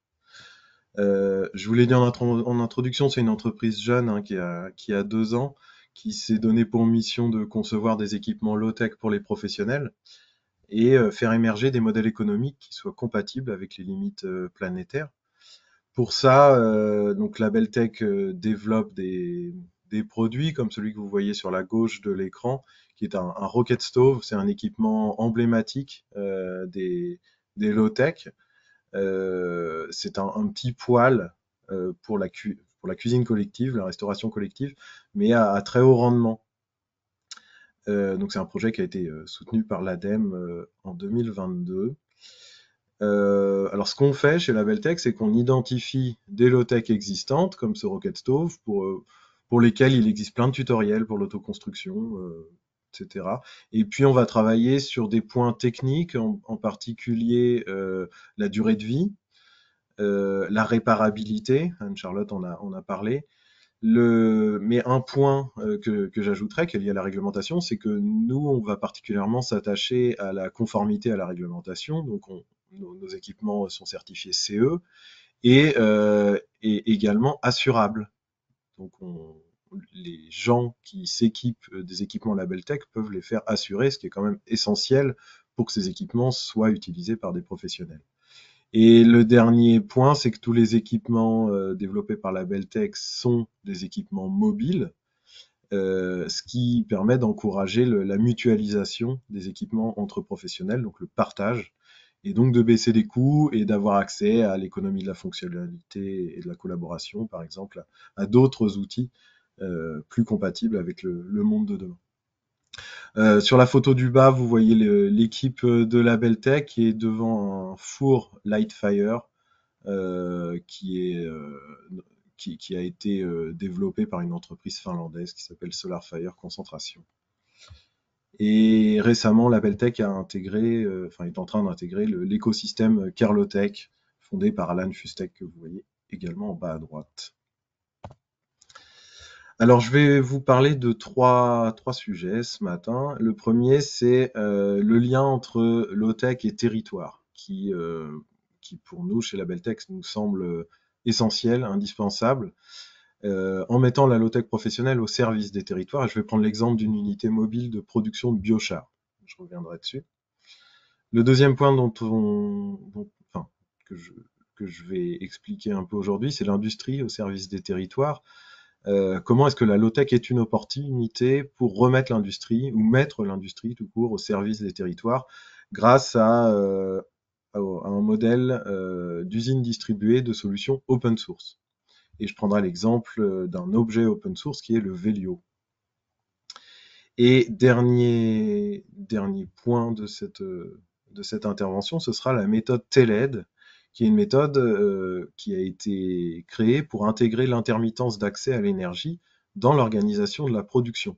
Je vous l'ai dit en introduction, c'est une entreprise jeune hein, qui a 2 ans, qui s'est donné pour mission de concevoir des équipements low-tech pour les professionnels et faire émerger des modèles économiques qui soient compatibles avec les limites planétaires. Pour ça, donc Labeltech développe des produits comme celui que vous voyez sur la gauche de l'écran, qui est un Rocket Stove. C'est un équipement emblématique des low-tech. C'est un petit poêle pour la cuisine collective, la restauration collective, mais à très haut rendement. Donc c'est un projet qui a été soutenu par l'ADEME en 2022. Alors ce qu'on fait chez Labeltech, c'est qu'on identifie des low-tech existantes, comme ce Rocket Stove, pour lesquels il existe plein de tutoriels pour l'autoconstruction, etc. Et puis on va travailler sur des points techniques, en particulier la durée de vie, la réparabilité, Anne-Charlotte en a parlé. Mais un point que j'ajouterais, qui est lié à la réglementation, c'est que nous, on va particulièrement s'attacher à la conformité à la réglementation. Donc, nos équipements sont certifiés CE et également assurables. Donc, les gens qui s'équipent des équipements Labeltech peuvent les faire assurer, ce qui est quand même essentiel pour que ces équipements soient utilisés par des professionnels. Et le dernier point, c'est que tous les équipements développés par Labeltech sont des équipements mobiles, ce qui permet d'encourager la mutualisation des équipements entre professionnels, donc le partage, et donc de baisser les coûts et d'avoir accès à l'économie de la fonctionnalité et de la collaboration, par exemple, à d'autres outils plus compatibles avec le monde de demain. Sur la photo du bas, vous voyez l'équipe de Labeltech qui est devant un four Lightfire qui a été développé par une entreprise finlandaise qui s'appelle Solarfire Concentration. Et récemment, Labeltech est en train d'intégrer l'écosystème Kerlotech, fondé par Alan Fustek, que vous voyez également en bas à droite. Alors, je vais vous parler de trois sujets ce matin. Le premier, c'est le lien entre low-tech et territoire, qui pour nous, chez Labeltech, nous semble essentiel, indispensable, en mettant la low-tech professionnelle au service des territoires. Et je vais prendre l'exemple d'une unité mobile de production de biochar. Je reviendrai dessus. Le deuxième point que je vais expliquer un peu aujourd'hui, c'est l'industrie au service des territoires. Comment est-ce que la low-tech est une opportunité pour remettre l'industrie ou mettre l'industrie tout court au service des territoires grâce à un modèle d'usine distribuée de solutions open source. Et je prendrai l'exemple d'un objet open source qui est le Velio. Et dernier point de cette intervention, ce sera la méthode TELED, qui est une méthode qui a été créée pour intégrer l'intermittence d'accès à l'énergie dans l'organisation de la production.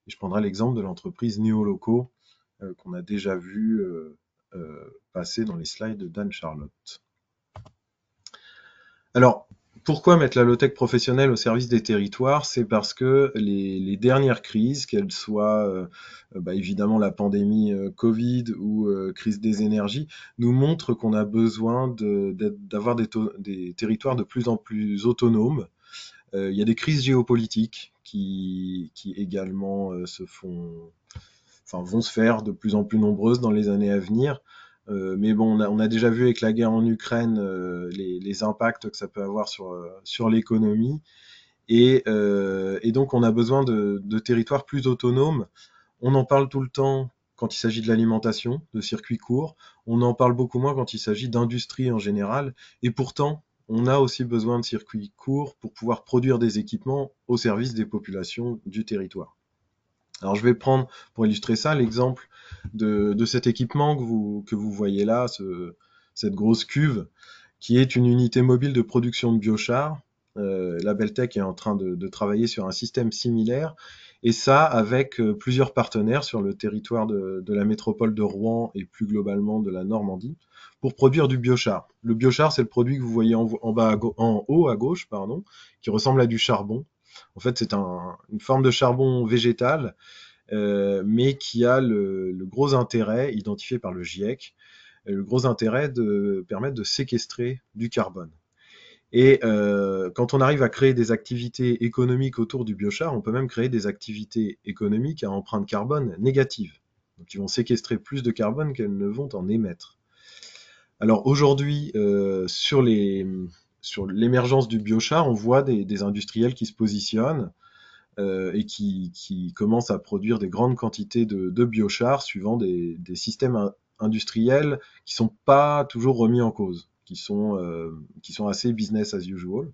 Et je prendrai l'exemple de l'entreprise Neoloco, qu'on a déjà vu passer dans les slides d'Anne-Charlotte. Alors, pourquoi mettre la low-tech professionnelle au service des territoires? C'est parce que les dernières crises, qu'elles soient évidemment la pandémie Covid ou crise des énergies, nous montrent qu'on a besoin d'avoir des territoires de plus en plus autonomes. Il y a des crises géopolitiques qui également vont se faire de plus en plus nombreuses dans les années à venir. Mais bon, on a déjà vu avec la guerre en Ukraine les impacts que ça peut avoir sur l'économie. Et donc, on a besoin de territoires plus autonomes. On en parle tout le temps quand il s'agit de l'alimentation, de circuits courts. On en parle beaucoup moins quand il s'agit d'industrie en général. Et pourtant, on a aussi besoin de circuits courts pour pouvoir produire des équipements au service des populations du territoire. Alors je vais prendre, pour illustrer ça, l'exemple de cet équipement que vous voyez là, cette grosse cuve, qui est une unité mobile de production de biochar. La Beltech est en train de travailler sur un système similaire, et ça avec plusieurs partenaires sur le territoire de la métropole de Rouen et plus globalement de la Normandie, pour produire du biochar. Le biochar, c'est le produit que vous voyez en haut à gauche, qui ressemble à du charbon. En fait, c'est une forme de charbon végétal, mais qui a le gros intérêt, identifié par le GIEC, le gros intérêt de permettre de séquestrer du carbone. Et quand on arrive à créer des activités économiques autour du biochar, on peut même créer des activités économiques à empreinte carbone négative. Donc, qui vont séquestrer plus de carbone qu'elles ne vont en émettre. Alors aujourd'hui, sur l'émergence du biochar, on voit des industriels qui se positionnent et qui commencent à produire des grandes quantités de biochar suivant des systèmes industriels qui sont pas toujours remis en cause, qui sont assez business as usual.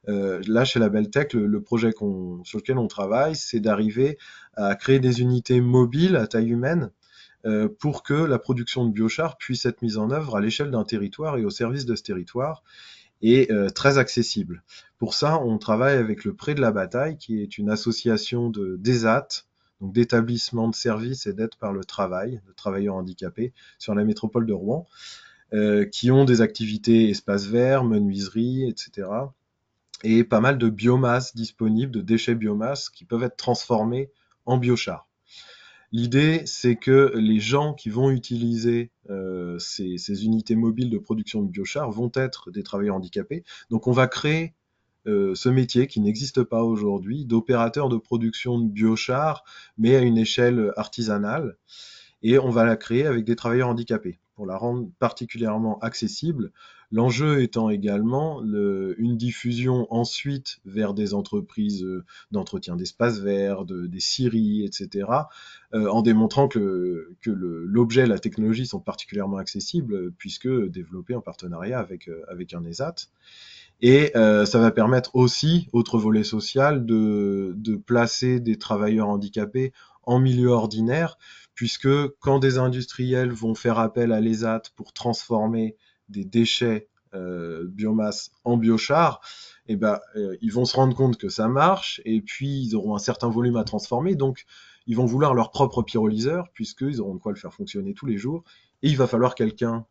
Là, chez la Beltech, le projet sur lequel on travaille, c'est d'arriver à créer des unités mobiles à taille humaine pour que la production de biochar puisse être mise en œuvre à l'échelle d'un territoire et au service de ce territoire, et très accessible. Pour ça, on travaille avec le Pré de la Bataille, qui est une association d'ESAT, donc d'établissements de services et d'aide par le travail, de travailleurs handicapés, sur la métropole de Rouen, qui ont des activités espaces verts, menuiserie, etc. Et pas mal de biomasse disponible, de déchets biomasse, qui peuvent être transformés en biochar. L'idée, c'est que les gens qui vont utiliser ces unités mobiles de production de biochar vont être des travailleurs handicapés. Donc on va créer ce métier qui n'existe pas aujourd'hui d'opérateur de production de biochar, mais à une échelle artisanale. Et on va la créer avec des travailleurs handicapés pour la rendre particulièrement accessible. L'enjeu étant également une diffusion ensuite vers des entreprises d'entretien d'espaces verts, des scieries, etc., en démontrant que l'objet et la technologie sont particulièrement accessibles, puisque développés en partenariat avec un ESAT. Et ça va permettre aussi, autre volet social, de placer des travailleurs handicapés en milieu ordinaire, puisque quand des industriels vont faire appel à l'ESAT pour transformer des déchets biomasse en biochar, ils vont se rendre compte que ça marche, et puis ils auront un certain volume à transformer, donc ils vont vouloir leur propre pyrolyseur, puisqu'ils auront de quoi le faire fonctionner tous les jours, et il va falloir quelqu'un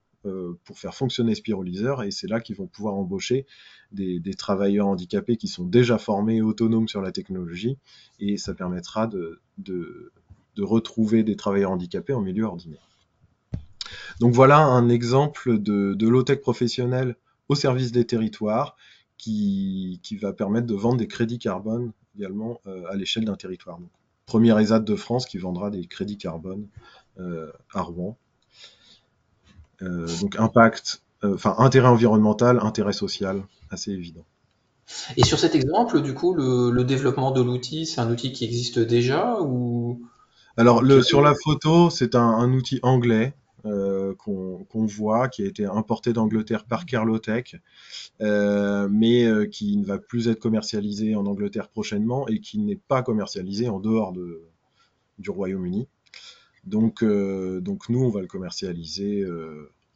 pour faire fonctionner ce pyrolyseur, et c'est là qu'ils vont pouvoir embaucher des travailleurs handicapés qui sont déjà formés et autonomes sur la technologie, et ça permettra de retrouver des travailleurs handicapés en milieu ordinaire. Donc voilà un exemple de low-tech professionnel au service des territoires qui va permettre de vendre des crédits carbone également à l'échelle d'un territoire. Donc, premier ESAT de France qui vendra des crédits carbone à Rouen. Donc intérêt environnemental, intérêt social, assez évident. Et sur cet exemple, du coup, le développement de l'outil, c'est un outil qui existe déjà ou Alors sur la photo, c'est un outil anglais qu'on voit, qui a été importé d'Angleterre par Carlotech, qui ne va plus être commercialisé en Angleterre prochainement et qui n'est pas commercialisé en dehors du Royaume-Uni. Donc nous, on va le commercialiser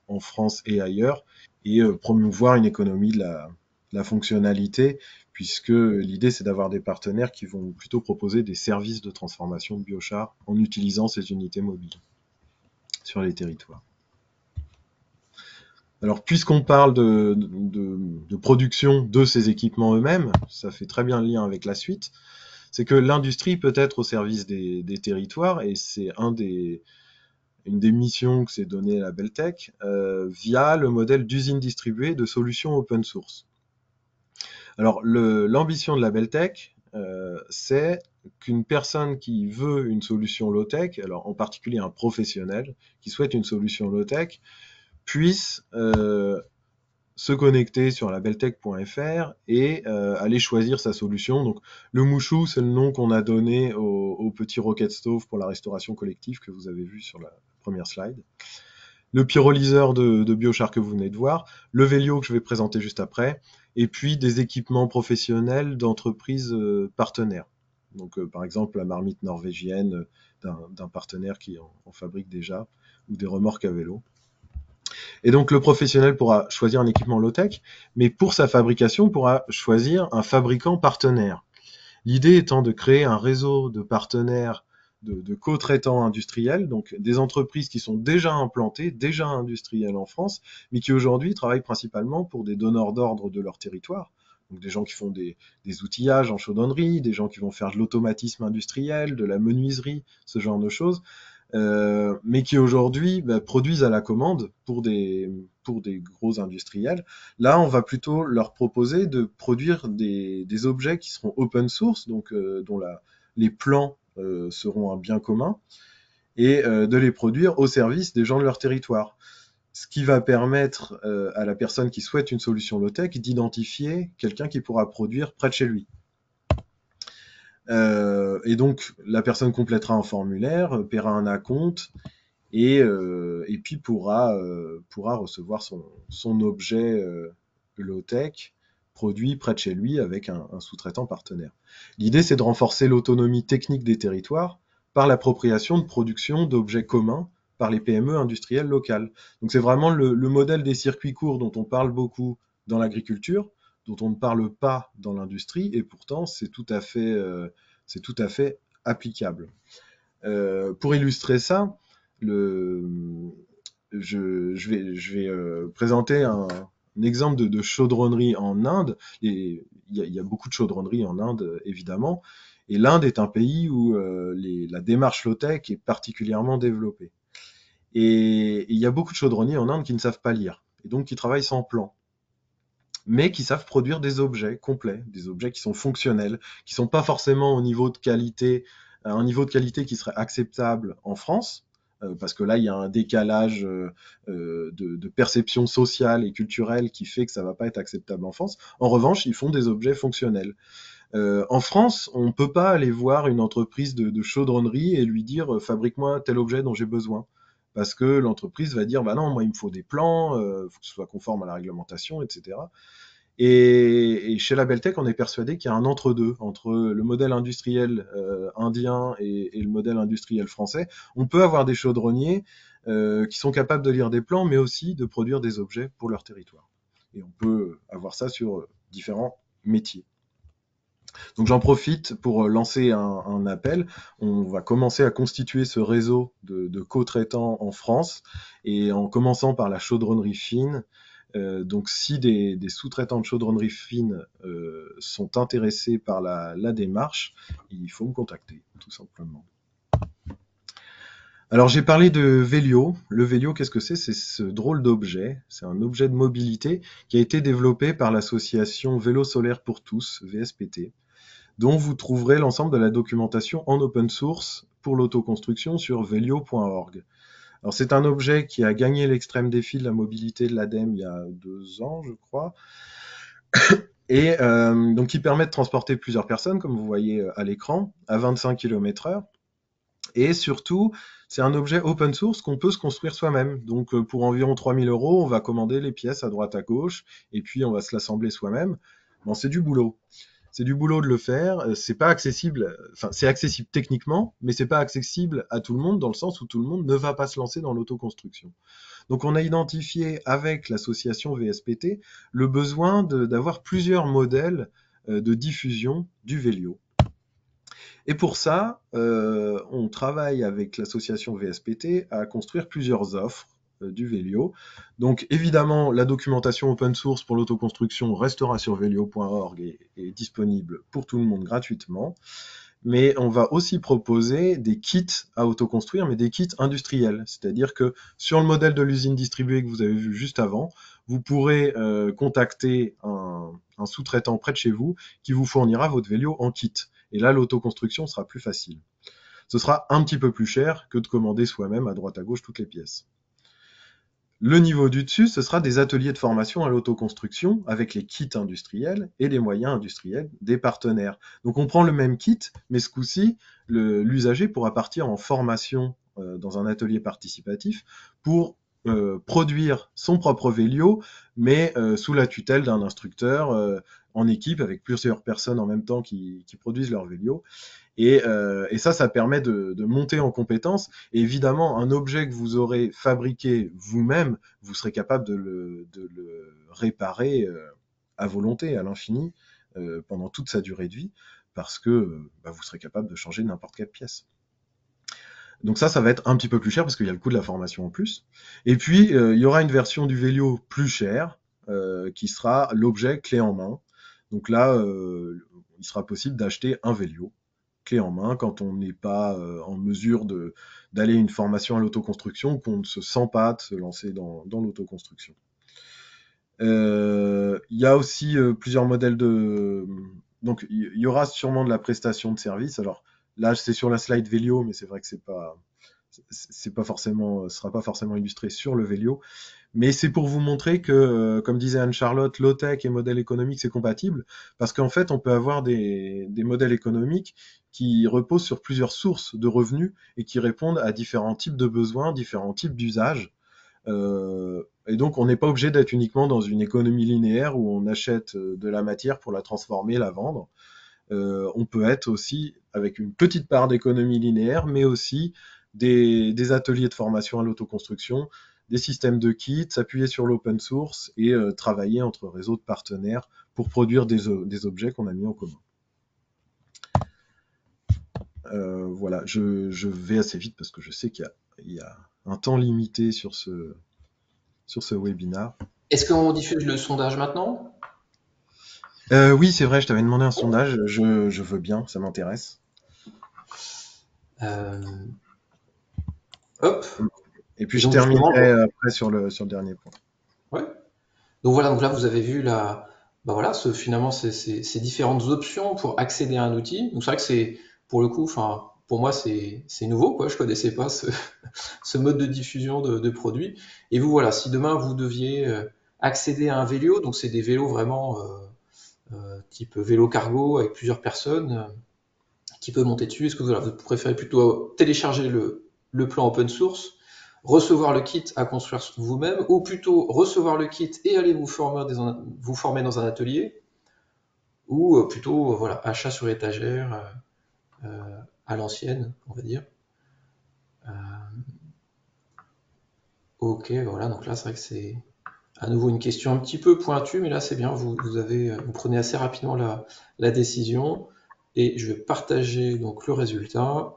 en France et ailleurs et promouvoir une économie de la fonctionnalité, puisque l'idée, c'est d'avoir des partenaires qui vont plutôt proposer des services de transformation de biochar en utilisant ces unités mobiles sur les territoires. Alors, puisqu'on parle de production de ces équipements eux-mêmes, ça fait très bien le lien avec la suite, c'est que l'industrie peut être au service des territoires, et c'est une des missions que s'est donnée la Beltech via le modèle d'usine distribuée de solutions open source. Alors, l'ambition de la Beltech, c'est qu'une personne qui veut une solution low-tech, alors en particulier un professionnel qui souhaite une solution low-tech, puisse se connecter sur labeltech.fr et aller choisir sa solution. Donc, le Mouchou, c'est le nom qu'on a donné au petit rocket stove pour la restauration collective que vous avez vu sur la première slide. Le pyrolyseur de biochar que vous venez de voir, le Velio que je vais présenter juste après, et puis des équipements professionnels d'entreprises partenaires. Donc, par exemple, la marmite norvégienne d'un partenaire qui en fabrique déjà, ou des remorques à vélo. Et donc, le professionnel pourra choisir un équipement low-tech, mais pour sa fabrication, pourra choisir un fabricant partenaire. L'idée étant de créer un réseau de partenaires de co-traitants industriels, donc des entreprises qui sont déjà implantées, déjà industrielles en France, mais qui aujourd'hui travaillent principalement pour des donneurs d'ordre de leur territoire. Donc des gens qui font des outillages en chaudronnerie, des gens qui vont faire de l'automatisme industriel, de la menuiserie, ce genre de choses, mais qui aujourd'hui produisent à la commande pour des gros industriels. Là, on va plutôt leur proposer de produire des objets qui seront open source, donc dont les plans seront un bien commun, et de les produire au service des gens de leur territoire. Ce qui va permettre à la personne qui souhaite une solution low-tech d'identifier quelqu'un qui pourra produire près de chez lui. Et donc, la personne complétera un formulaire, paiera un acompte, et puis pourra recevoir son objet low-tech produit près de chez lui avec un sous-traitant partenaire. L'idée, c'est de renforcer l'autonomie technique des territoires par l'appropriation de production d'objets communs par les PME industrielles locales. Donc c'est vraiment le modèle des circuits courts dont on parle beaucoup dans l'agriculture, dont on ne parle pas dans l'industrie, et pourtant c'est tout à fait applicable. Pour illustrer ça, je vais présenter un exemple de chaudronnerie en Inde. Il y a beaucoup de chaudronneries en Inde, évidemment, et l'Inde est un pays où la démarche low-tech est particulièrement développée. Et il y a beaucoup de chaudronniers en Inde qui ne savent pas lire, et donc qui travaillent sans plan, mais qui savent produire des objets complets, des objets qui sont fonctionnels, qui ne sont pas forcément au niveau de qualité, un niveau de qualité qui serait acceptable en France, parce que là, il y a un décalage de perception sociale et culturelle qui fait que ça ne va pas être acceptable en France. En revanche, ils font des objets fonctionnels. En France, on ne peut pas aller voir une entreprise de chaudronnerie et lui dire « fabrique-moi tel objet dont j'ai besoin ». Parce que l'entreprise va dire « bah non, moi il me faut des plans, faut que ce soit conforme à la réglementation, etc. » Et chez la Beltech, on est persuadé qu'il y a un entre-deux, entre le modèle industriel indien et le modèle industriel français. On peut avoir des chaudronniers qui sont capables de lire des plans, mais aussi de produire des objets pour leur territoire. Et on peut avoir ça sur différents métiers. Donc j'en profite pour lancer un appel. On va commencer à constituer ce réseau de co-traitants en France, et en commençant par la chaudronnerie fine. Donc si des sous-traitants de chaudronnerie fine sont intéressés par la démarche, il faut me contacter, tout simplement. Alors j'ai parlé de Velio. Le Velio, qu'est-ce que c'est? C'est ce drôle d'objet. C'est un objet de mobilité qui a été développé par l'association Vélo Solaire pour tous, VSPT, dont vous trouverez l'ensemble de la documentation en open source pour l'autoconstruction sur velio.org. Alors c'est un objet qui a gagné l'extrême défi de la mobilité de l'ADEME il y a 2 ans, je crois, et donc qui permet de transporter plusieurs personnes, comme vous voyez à l'écran, à 25 km/h, Et surtout, c'est un objet open source qu'on peut se construire soi-même. Donc, pour environ 3 000 €, on va commander les pièces à droite à gauche, et puis on va se l'assembler soi-même. Bon, c'est du boulot. C'est du boulot de le faire. C'est pas accessible. Enfin, c'est accessible techniquement, mais c'est pas accessible à tout le monde dans le sens où tout le monde ne va pas se lancer dans l'autoconstruction. Donc, on a identifié avec l'association VSPT le besoin d'avoir plusieurs modèles de diffusion du Vélio. Et pour ça, on travaille avec l'association VSPT à construire plusieurs offres du Vélio. Donc évidemment, la documentation open source pour l'autoconstruction restera sur velio.org et est disponible pour tout le monde gratuitement. Mais on va aussi proposer des kits à autoconstruire, mais des kits industriels. C'est-à-dire que sur le modèle de l'usine distribuée que vous avez vu juste avant, vous pourrez contacter un sous-traitant près de chez vous qui vous fournira votre Vélio en kit. Et là, l'autoconstruction sera plus facile. Ce sera un petit peu plus cher que de commander soi-même à droite à gauche toutes les pièces. Le niveau du dessus, ce sera des ateliers de formation à l'autoconstruction avec les kits industriels et les moyens industriels des partenaires. Donc on prend le même kit, mais ce coup-ci, l'usager pourra partir en formation dans un atelier participatif pour produire son propre Vélio, mais sous la tutelle d'un instructeur en équipe avec plusieurs personnes en même temps qui produisent leur Vélio. Et ça permet de monter en compétence. Et évidemment, un objet que vous aurez fabriqué vous-même, vous serez capable de le réparer à volonté, à l'infini, pendant toute sa durée de vie, parce que vous serez capable de changer n'importe quelle pièce. Donc ça va être un petit peu plus cher, parce qu'il y a le coût de la formation en plus. Et puis, il y aura une version du Vélio plus chère, qui sera l'objet clé en main. Donc là, il sera possible d'acheter un Vélio clé en main quand on n'est pas en mesure d'aller à une formation à l'autoconstruction, qu'on ne se sent pas de se lancer dans l'autoconstruction. Il y a aussi plusieurs modèles de... Donc, il y aura sûrement de la prestation de service. Alors, là, c'est sur la slide Vélio, mais c'est vrai que ce sera pas forcément illustré sur le Vélio. Mais c'est pour vous montrer que, comme disait Anne-Charlotte, low-tech et modèle économique, c'est compatible, parce qu'en fait, on peut avoir des modèles économiques qui reposent sur plusieurs sources de revenus et qui répondent à différents types de besoins, différents types d'usages. Et donc, on n'est pas obligé d'être uniquement dans une économie linéaire où on achète de la matière pour la transformer, la vendre. On peut être aussi avec une petite part d'économie linéaire, mais aussi des ateliers de formation à l'autoconstruction, des systèmes de kits, s'appuyer sur l'open source et travailler entre réseaux de partenaires pour produire des objets qu'on a mis en commun. Voilà, je vais assez vite parce que je sais qu'il y a un temps limité sur ce webinaire. Est-ce qu'on diffuse le sondage maintenant ? Oui, c'est vrai, je t'avais demandé un sondage, je veux bien, ça m'intéresse. Hop. Et puis je terminerai après sur le dernier point. Ouais. Donc là vous avez vu finalement ces différentes options pour accéder à un outil. Donc c'est vrai que c'est pour le coup, pour moi c'est nouveau quoi. Je connaissais pas ce mode de diffusion de produits. Et vous voilà, si demain vous deviez accéder à un vélo, donc c'est des vélos vraiment type vélo cargo avec plusieurs personnes qui peuvent monter dessus. Est-ce que vous préférez plutôt télécharger le plan open source, recevoir le kit à construire vous-même, ou plutôt recevoir le kit et aller vous former dans un atelier, ou plutôt achat sur étagère à l'ancienne, on va dire. Ok, voilà, donc là c'est vrai que c'est à nouveau une question un petit peu pointue, mais là c'est bien, vous prenez assez rapidement la décision, et je vais partager donc le résultat.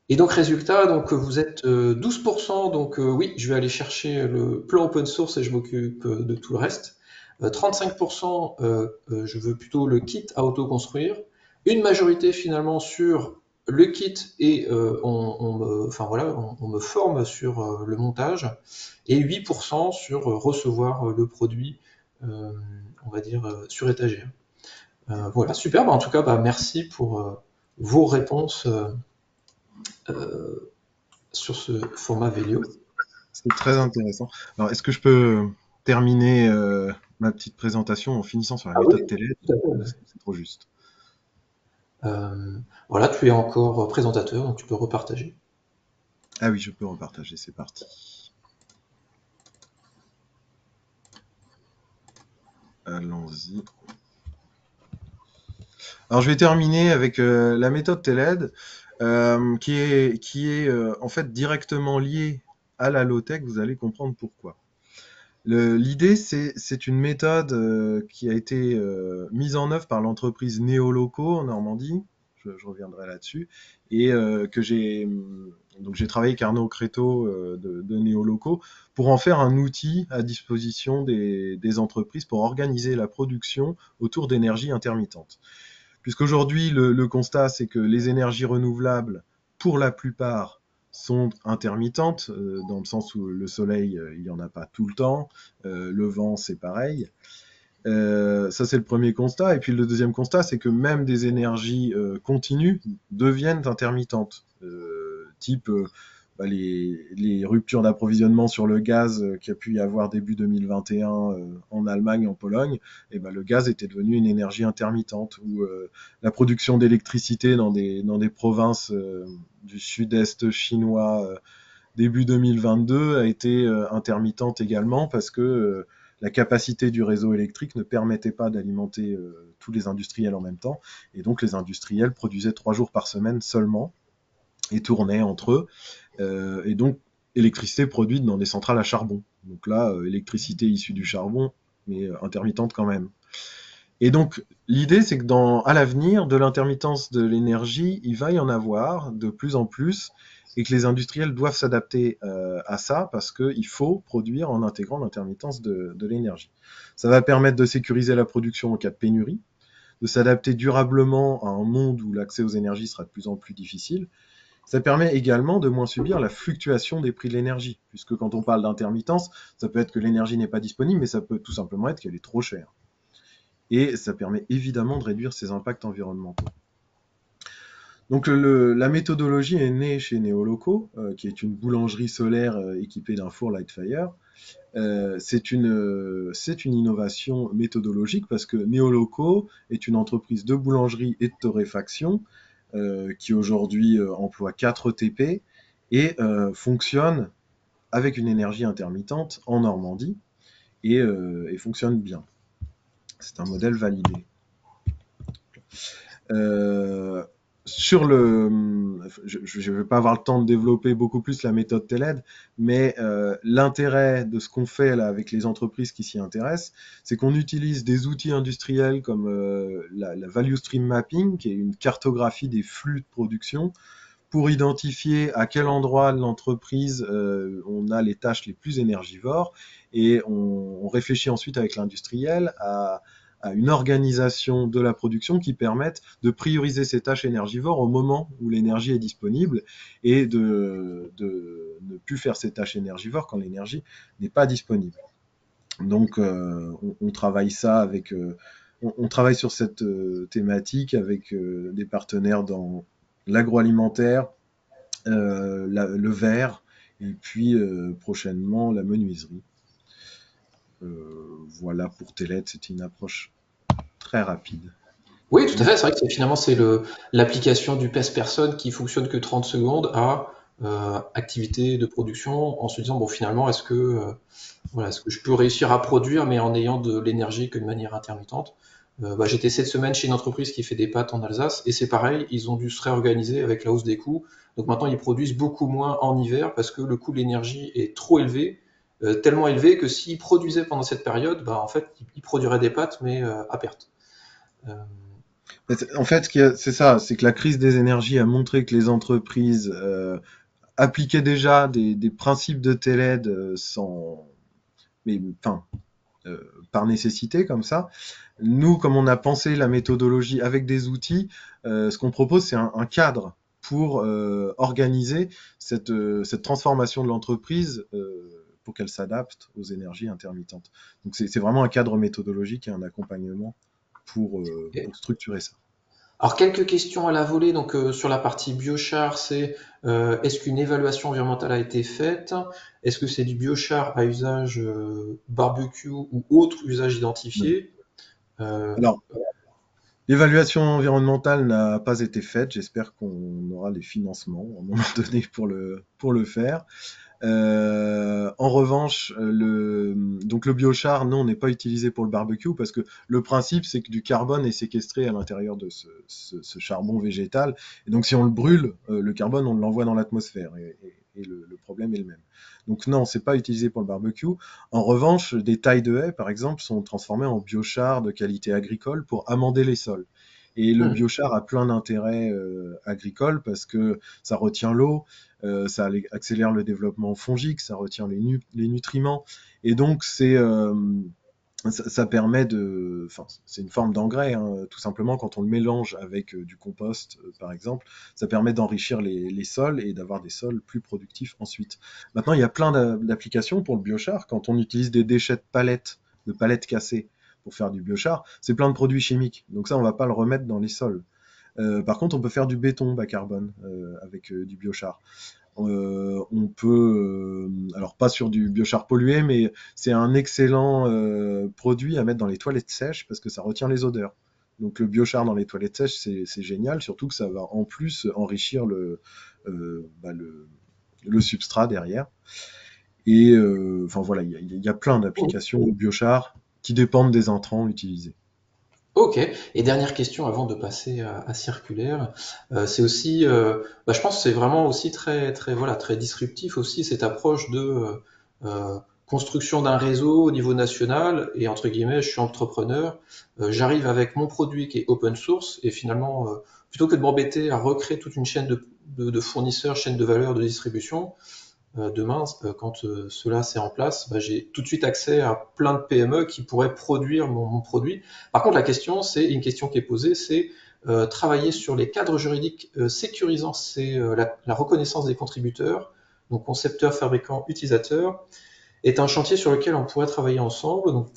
Et donc résultat, donc vous êtes 12%, donc oui, je vais aller chercher le plan open source et je m'occupe de tout le reste. 35%, je veux plutôt le kit à autoconstruire. Une majorité finalement sur le kit et on me forme sur le montage. Et 8% sur recevoir le produit, on va dire, sur étagère. Voilà, super. En tout cas, merci pour vos réponses. Sur ce format Vélio. C'est très intéressant. Alors, est-ce que je peux terminer ma petite présentation en finissant sur la méthode télé ? C'est trop juste. Voilà, tu es encore présentateur, donc tu peux repartager. Ah oui, je peux repartager, c'est parti. Allons-y. Alors, je vais terminer avec la méthode TELED, qui est en fait directement liée à la low-tech. Vous allez comprendre pourquoi. L'idée, c'est une méthode qui a été mise en œuvre par l'entreprise Néoloco en Normandie. Je reviendrai là-dessus. Et donc j'ai travaillé avec Arnaud Créteau de Néoloco pour en faire un outil à disposition des entreprises pour organiser la production autour d'énergies intermittentes. Puisqu'aujourd'hui, le constat, c'est que les énergies renouvelables, pour la plupart, sont intermittentes, dans le sens où le soleil, il n'y en a pas tout le temps, le vent, c'est pareil. Ça, c'est le premier constat. Et puis le deuxième constat, c'est que même des énergies continues deviennent intermittentes. Type les ruptures d'approvisionnement sur le gaz qu'il y a pu y avoir début 2021 en Allemagne, en Pologne, et le gaz était devenu une énergie intermittente. Ou la production d'électricité dans des provinces du sud-est chinois début 2022 a été intermittente également parce que la capacité du réseau électrique ne permettait pas d'alimenter tous les industriels en même temps. Et donc les industriels produisaient 3 jours par semaine seulement et tournaient entre eux. Et donc électricité produite dans des centrales à charbon. Donc là, électricité issue du charbon, mais intermittente quand même. Et donc, l'idée, c'est que à l'avenir, de l'intermittence de l'énergie, il va y en avoir de plus en plus, et que les industriels doivent s'adapter à ça, parce qu'il faut produire en intégrant l'intermittence de l'énergie. Ça va permettre de sécuriser la production en cas de pénurie, de s'adapter durablement à un monde où l'accès aux énergies sera de plus en plus difficile. Ça permet également de moins subir la fluctuation des prix de l'énergie, puisque quand on parle d'intermittence, ça peut être que l'énergie n'est pas disponible, mais ça peut tout simplement être qu'elle est trop chère. Et ça permet évidemment de réduire ses impacts environnementaux. Donc la méthodologie est née chez Néoloco, qui est une boulangerie solaire équipée d'un four Lightfire. C'est une innovation méthodologique parce que Néoloco est une entreprise de boulangerie et de torréfaction qui aujourd'hui emploie 4 TP et fonctionne avec une énergie intermittente en Normandie et fonctionne bien. C'est un modèle validé. Je ne vais pas avoir le temps de développer beaucoup plus la méthode TELED, mais l'intérêt de ce qu'on fait là avec les entreprises qui s'y intéressent, c'est qu'on utilise des outils industriels comme la Value Stream Mapping, qui est une cartographie des flux de production, pour identifier à quel endroit de l'entreprise on a les tâches les plus énergivores, et on réfléchit ensuite avec l'industriel à une organisation de la production qui permette de prioriser ces tâches énergivores au moment où l'énergie est disponible et de ne plus faire ces tâches énergivores quand l'énergie n'est pas disponible. Donc on travaille ça avec on travaille sur cette thématique avec des partenaires dans l'agroalimentaire, le verre et puis prochainement la menuiserie. Voilà pour TELED, c'est une approche très rapide. Oui, tout à fait. C'est vrai que finalement, c'est l'application du PES-personne qui fonctionne que 30 secondes à activité de production en se disant, bon, finalement, est-ce que je peux réussir à produire, mais en ayant de l'énergie que de manière intermittente? J'étais cette semaine chez une entreprise qui fait des pâtes en Alsace et c'est pareil, ils ont dû se réorganiser avec la hausse des coûts. Donc maintenant, ils produisent beaucoup moins en hiver parce que le coût de l'énergie est trop élevé, tellement élevé que s'ils produisaient pendant cette période, en fait, ils produiraient des pâtes, mais à perte. En fait, c'est ça, c'est que la crise des énergies a montré que les entreprises appliquaient déjà des principes de TELED par nécessité comme ça. Nous, comme on a pensé la méthodologie avec des outils, ce qu'on propose, c'est un cadre pour organiser cette transformation de l'entreprise pour qu'elle s'adapte aux énergies intermittentes. Donc c'est vraiment un cadre méthodologique et un accompagnement pour structurer ça. Alors quelques questions à la volée, donc sur la partie biochar, c'est est-ce qu'une évaluation environnementale a été faite? Est-ce que c'est du biochar à usage barbecue ou autre usage identifié? Alors, L'évaluation environnementale n'a pas été faite. J'espère qu'on aura les financements à un moment donné pour le faire. En revanche, donc le biochar, non, n'est pas utilisé pour le barbecue parce que le principe, c'est que du carbone est séquestré à l'intérieur de ce charbon végétal. Et donc, si on le brûle, le carbone, on l'envoie dans l'atmosphère et le problème est le même. Donc, non, c'est pas utilisé pour le barbecue. En revanche, des tailles de haies, par exemple, sont transformées en biochar de qualité agricole pour amender les sols. Et le biochar a plein d'intérêts agricoles parce que ça retient l'eau, ça accélère le développement fongique, ça retient les nutriments, et donc ça permet de, enfin, c'est une forme d'engrais, hein, tout simplement quand on le mélange avec du compost, par exemple, ça permet d'enrichir les sols et d'avoir des sols plus productifs ensuite. Maintenant, il y a plein d'applications pour le biochar. Quand on utilise des déchets de palettes cassées pour faire du biochar, c'est plein de produits chimiques. Donc ça, on va pas le remettre dans les sols. Par contre, on peut faire du béton bas carbone avec du biochar. On peut, alors pas sur du biochar pollué, mais c'est un excellent produit à mettre dans les toilettes sèches parce que ça retient les odeurs. Donc le biochar dans les toilettes sèches, c'est génial, surtout que ça va en plus enrichir le substrat derrière. Et enfin voilà, il y a plein d'applications au biochar qui dépendent des intrants utilisés. Ok. Et dernière question avant de passer à circulaire, c'est aussi, je pense que c'est vraiment aussi très, très, voilà, très disruptif aussi cette approche de construction d'un réseau au niveau national. Et entre guillemets, je suis entrepreneur, j'arrive avec mon produit qui est open source et finalement, plutôt que de m'embêter à recréer toute une chaîne de fournisseurs, chaîne de valeur, de distribution, demain, quand cela c'est en place, j'ai tout de suite accès à plein de PME qui pourraient produire mon produit. Par contre, la question, c'est une question qui est posée, c'est travailler sur les cadres juridiques sécurisant la reconnaissance des contributeurs, donc concepteurs, fabricants, utilisateurs, est un chantier sur lequel on pourrait travailler ensemble. Donc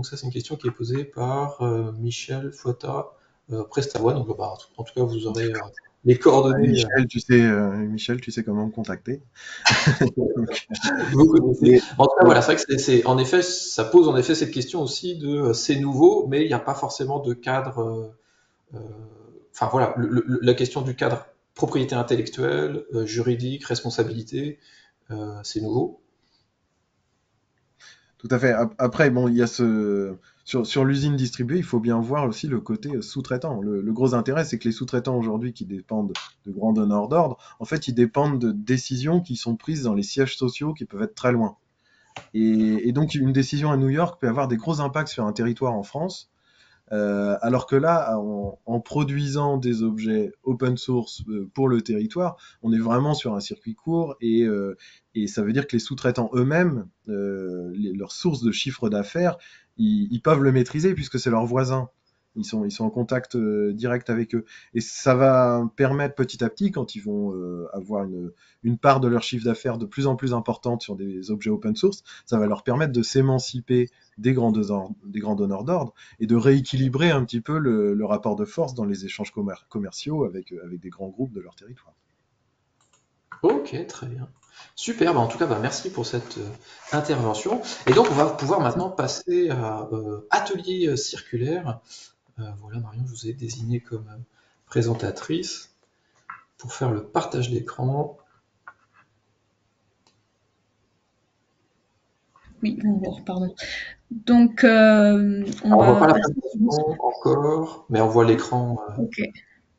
ça c'est une question qui est posée par Michel Flotta, Prestavoine. Donc en tout cas, vous aurez les coordonnées. Michel, tu sais comment me contacter. Vous connaissez. Et, En tout cas, voilà, c'est vrai que en effet, ça pose en effet cette question aussi de c'est nouveau, mais il n'y a pas forcément de cadre. Enfin voilà, la question du cadre propriété intellectuelle, juridique, responsabilité, c'est nouveau. tout à fait. Après, bon, il y a sur l'usine distribuée, il faut bien voir aussi le côté sous-traitant. Le gros intérêt, c'est que les sous-traitants aujourd'hui qui dépendent de grands donneurs d'ordre, en fait, ils dépendent de décisions qui sont prises dans les sièges sociaux qui peuvent être très loin. Et donc, une décision à New York peut avoir des gros impacts sur un territoire en France. Alors que là, en produisant des objets open source pour le territoire, on est vraiment sur un circuit court et ça veut dire que les sous-traitants eux-mêmes, leurs sources de chiffre d'affaires, ils peuvent le maîtriser puisque c'est leurs voisins. Ils sont en contact direct avec eux. Et ça va permettre petit à petit, quand ils vont avoir une part de leur chiffre d'affaires de plus en plus importante sur des objets open source, ça va leur permettre de s'émanciper des grands donneurs d'ordre et de rééquilibrer un petit peu le rapport de force dans les échanges commerciaux avec des grands groupes de leur territoire. Ok, très bien. Super, en tout cas, merci pour cette intervention. Et donc, on va pouvoir maintenant passer à atelier circulaire. Voilà, Marion, je vous ai désigné comme présentatrice pour faire le partage d'écran. Oui, bonjour, pardon. Donc, on voit pas la présentation encore, mais on voit l'écran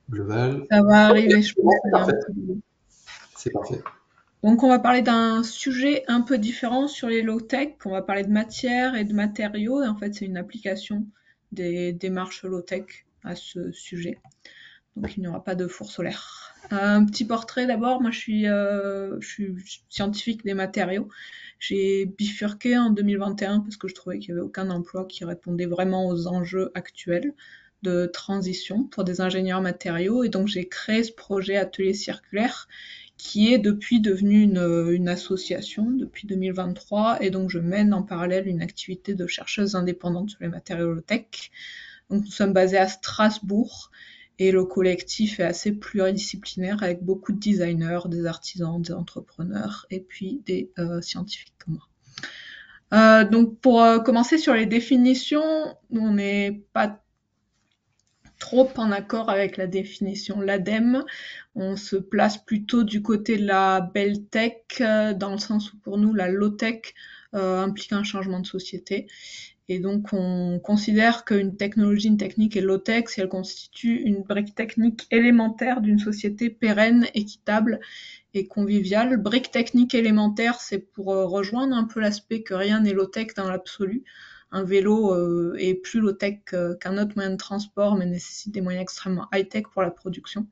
global. Ça va arriver, je pense. C'est parfait. Donc, on va parler d'un sujet un peu différent sur les low-tech. On va parler de matière et de matériaux. Et en fait, c'est une application des démarches low-tech à ce sujet. Donc, il n'y aura pas de four solaire. Un petit portrait d'abord. Moi, je suis scientifique des matériaux. J'ai bifurqué en 2021 parce que je trouvais qu'il n'y avait aucun emploi qui répondait vraiment aux enjeux actuels de transition pour des ingénieurs matériaux. Et donc, j'ai créé ce projet Atelier Circulaire qui est depuis devenu une association depuis 2023. Et donc, je mène en parallèle une activité de chercheuse indépendante sur les matériaux low-tech. Donc, nous sommes basés à Strasbourg. Et le collectif est assez pluridisciplinaire avec beaucoup de designers, des artisans, des entrepreneurs et puis des scientifiques comme moi. Donc pour commencer sur les définitions, on n'est pas trop en accord avec la définition l'ADEME. On se place plutôt du côté de la belle tech, dans le sens où pour nous la low tech implique un changement de société. Et donc on considère qu'une technologie, une technique est low tech si elle constitue une brique technique élémentaire d'une société pérenne, équitable et conviviale. Brique technique élémentaire, c'est pour rejoindre un peu l'aspect que rien n'est low tech dans l'absolu. Un vélo est plus low tech qu'un autre moyen de transport, mais nécessite des moyens extrêmement high tech pour la production.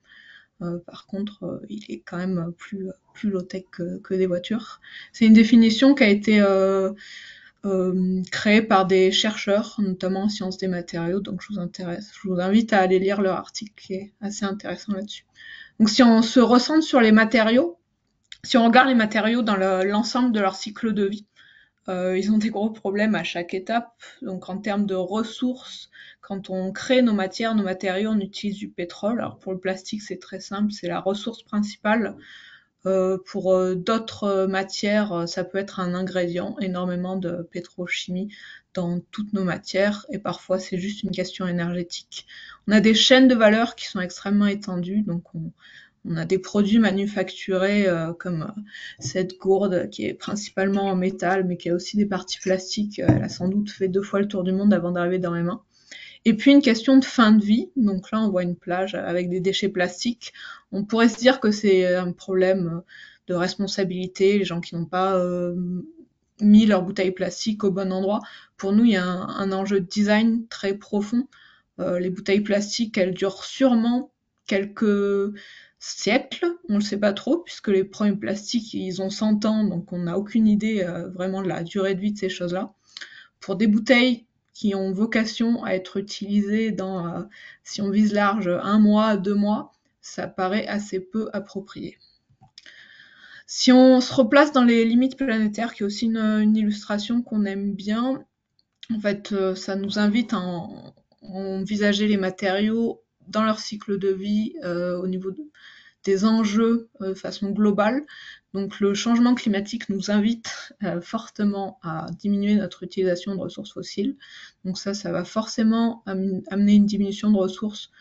Par contre, il est quand même plus low tech que des voitures. C'est une définition qui a été créée par des chercheurs, notamment en sciences des matériaux, donc je vous invite à aller lire leur article qui est assez intéressant là-dessus. Donc si on se recentre sur les matériaux, si on regarde les matériaux dans l'ensemble de leur cycle de vie, ils ont des gros problèmes à chaque étape. Donc en termes de ressources, quand on crée nos matières, nos matériaux, on utilise du pétrole. Alors pour le plastique, c'est très simple, c'est la ressource principale. Pour d'autres matières, ça peut être un ingrédient, énormément de pétrochimie dans toutes nos matières, et parfois c'est juste une question énergétique. On a des chaînes de valeur qui sont extrêmement étendues, donc on a des produits manufacturés comme cette gourde qui est principalement en métal, mais qui a aussi des parties plastiques. Elle a sans doute fait 2 fois le tour du monde avant d'arriver dans mes mains. Et puis une question de fin de vie. Donc là, on voit une plage avec des déchets plastiques. On pourrait se dire que c'est un problème de responsabilité, les gens qui n'ont pas mis leurs bouteilles plastiques au bon endroit. Pour nous, il y a un enjeu de design très profond. Les bouteilles plastiques, elles durent sûrement quelques siècles, on ne le sait pas trop, puisque les premiers plastiques, ils ont 100 ans, donc on n'a aucune idée vraiment de la durée de vie de ces choses-là. Pour des bouteilles qui ont vocation à être utilisées dans, si on vise large, 1 mois, 2 mois, ça paraît assez peu approprié. Si on se replace dans les limites planétaires, qui est aussi une illustration qu'on aime bien, en fait, ça nous invite à envisager les matériaux dans leur cycle de vie au niveau des enjeux de façon globale. Donc le changement climatique nous invite fortement à diminuer notre utilisation de ressources fossiles. Donc ça va forcément amener une diminution de ressources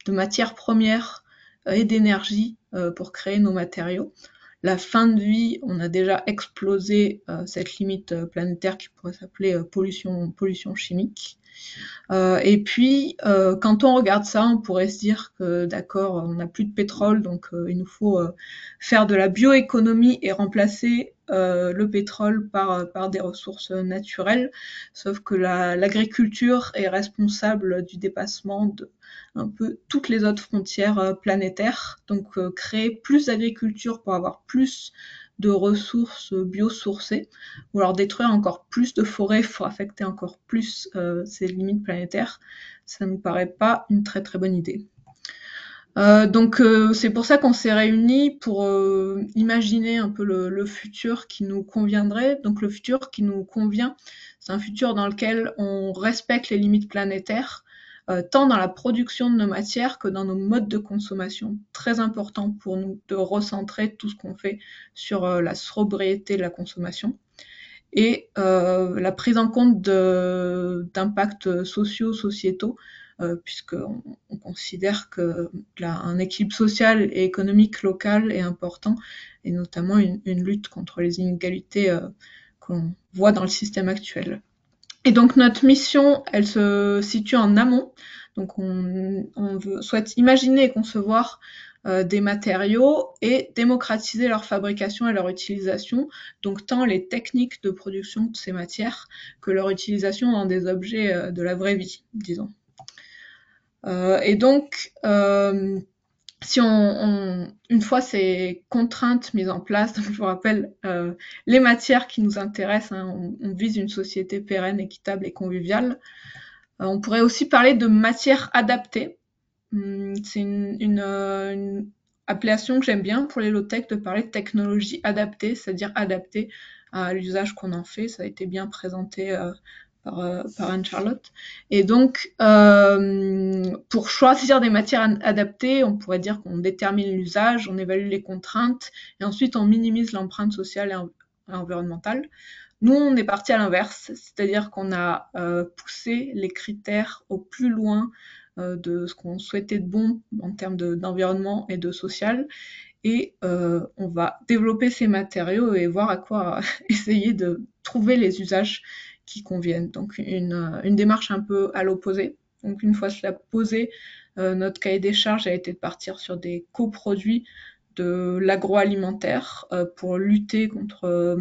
de matières premières et d'énergie pour créer nos matériaux. La fin de vie, on a déjà explosé cette limite planétaire qui pourrait s'appeler pollution chimique. Et puis, quand on regarde ça, on pourrait se dire que d'accord, on n'a plus de pétrole, donc il nous faut faire de la bioéconomie et remplacer le pétrole par des ressources naturelles. Sauf que l'agriculture est responsable du dépassement de un peu toutes les autres frontières planétaires. Donc créer plus d'agriculture pour avoir plus de ressources biosourcées, ou alors détruire encore plus de forêts pour affecter encore plus ces limites planétaires, ça ne nous paraît pas une très très bonne idée. Donc c'est pour ça qu'on s'est réunis pour imaginer un peu le futur qui nous conviendrait. Donc le futur qui nous convient, c'est un futur dans lequel on respecte les limites planétaires, tant dans la production de nos matières que dans nos modes de consommation. Très important pour nous de recentrer tout ce qu'on fait sur la sobriété de la consommation et la prise en compte d'impacts sociétaux, puisqu'on considère qu'un équilibre social et économique local est important, et notamment une lutte contre les inégalités qu'on voit dans le système actuel. Et donc notre mission, elle se situe en amont. Donc on souhaite imaginer et concevoir des matériaux et démocratiser leur fabrication et leur utilisation, donc tant les techniques de production de ces matières que leur utilisation dans des objets de la vraie vie, disons. Et donc, si une fois ces contraintes mises en place, donc je vous rappelle les matières qui nous intéressent, on vise une société pérenne, équitable et conviviale. On pourrait aussi parler de matières adaptées. C'est une appellation que j'aime bien pour les low-tech, de parler de technologie adaptée, c'est-à-dire adaptée à l'usage qu'on en fait. Ça a été bien présenté par Anne-Charlotte. Et donc, pour choisir des matières adaptées, on pourrait dire qu'on détermine l'usage, on évalue les contraintes, et ensuite on minimise l'empreinte sociale et environnementale. Nous, on est parti à l'inverse, c'est-à-dire qu'on a poussé les critères au plus loin de ce qu'on souhaitait de bon en termes d'environnement et de social. Et on va développer ces matériaux et voir à quoi essayer de trouver les usages qui conviennent. Donc une démarche un peu à l'opposé. Donc une fois cela posé, notre cahier des charges a été de partir sur des coproduits de l'agroalimentaire pour lutter contre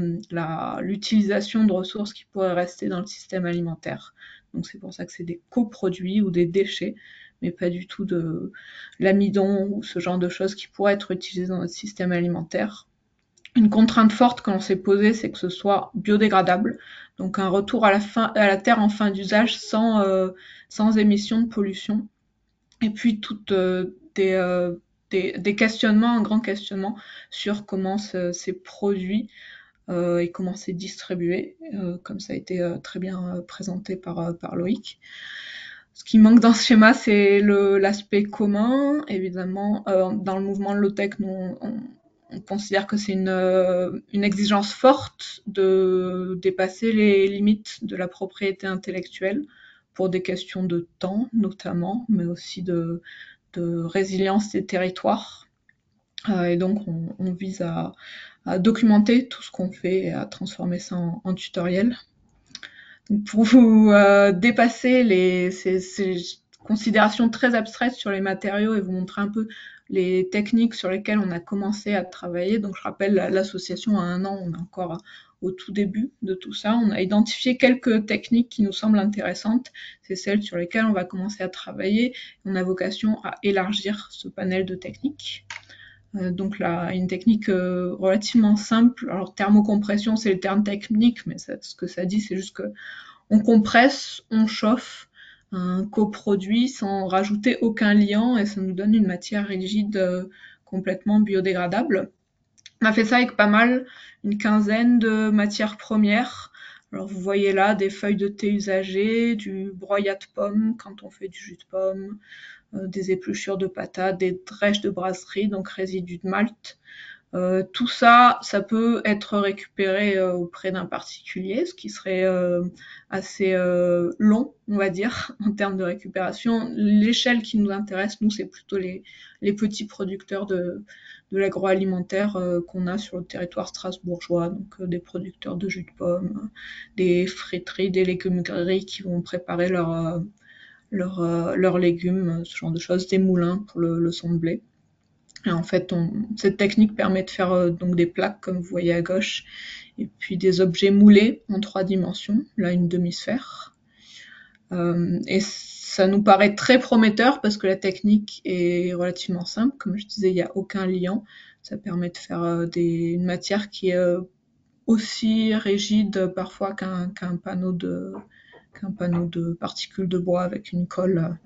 l'utilisation de ressources qui pourraient rester dans le système alimentaire. Donc c'est pour ça que c'est des coproduits ou des déchets, mais pas du tout de l'amidon ou ce genre de choses qui pourraient être utilisées dans notre système alimentaire. Une contrainte forte que l'on s'est posée, c'est que ce soit biodégradable, donc un retour à la terre en fin d'usage sans émission de pollution. Et puis toutes des questionnements, un grand questionnement sur comment c'est produit et comment c'est distribué, comme ça a été très bien présenté par Loïc. Ce qui manque dans ce schéma, c'est l'aspect commun. Évidemment, dans le mouvement de low-tech, nous, on considère que c'est une exigence forte de dépasser les limites de la propriété intellectuelle pour des questions de temps, notamment, mais aussi de résilience des territoires. Et donc, on vise à documenter tout ce qu'on fait et à transformer ça en tutoriel. Donc, pour vous dépasser ces considérations très abstraites sur les matériaux et vous montrer un peu les techniques sur lesquelles on a commencé à travailler. Donc, je rappelle, l'association a 1 an, on est encore au tout début de tout ça. On a identifié quelques techniques qui nous semblent intéressantes. C'est celles sur lesquelles on va commencer à travailler. On a vocation à élargir ce panel de techniques. Donc là, une technique relativement simple. Alors, thermocompression, c'est le terme technique, mais ce que ça dit, c'est juste que on compresse, on chauffe un coproduit sans rajouter aucun liant et ça nous donne une matière rigide complètement biodégradable. On a fait ça avec une quinzaine de matières premières. Alors vous voyez là des feuilles de thé usagées, du broyat de pommes quand on fait du jus de pomme, des épluchures de patates, des drèches de brasserie, donc résidus de malt. Tout ça, ça peut être récupéré auprès d'un particulier, ce qui serait assez long, on va dire, en termes de récupération. L'échelle qui nous intéresse, nous, c'est plutôt les petits producteurs de l'agroalimentaire qu'on a sur le territoire strasbourgeois, donc des producteurs de jus de pomme, des friteries, des légumeries qui vont préparer leurs légumes, ce genre de choses, des moulins pour le son de blé. Et en fait, cette technique permet de faire donc des plaques, comme vous voyez à gauche, et puis des objets moulés en 3 dimensions, là une demi-sphère. Et ça nous paraît très prometteur parce que la technique est relativement simple. Comme je disais, il n'y a aucun liant. Ça permet de faire une matière qui est aussi rigide parfois qu'un panneau de particules de bois avec une colle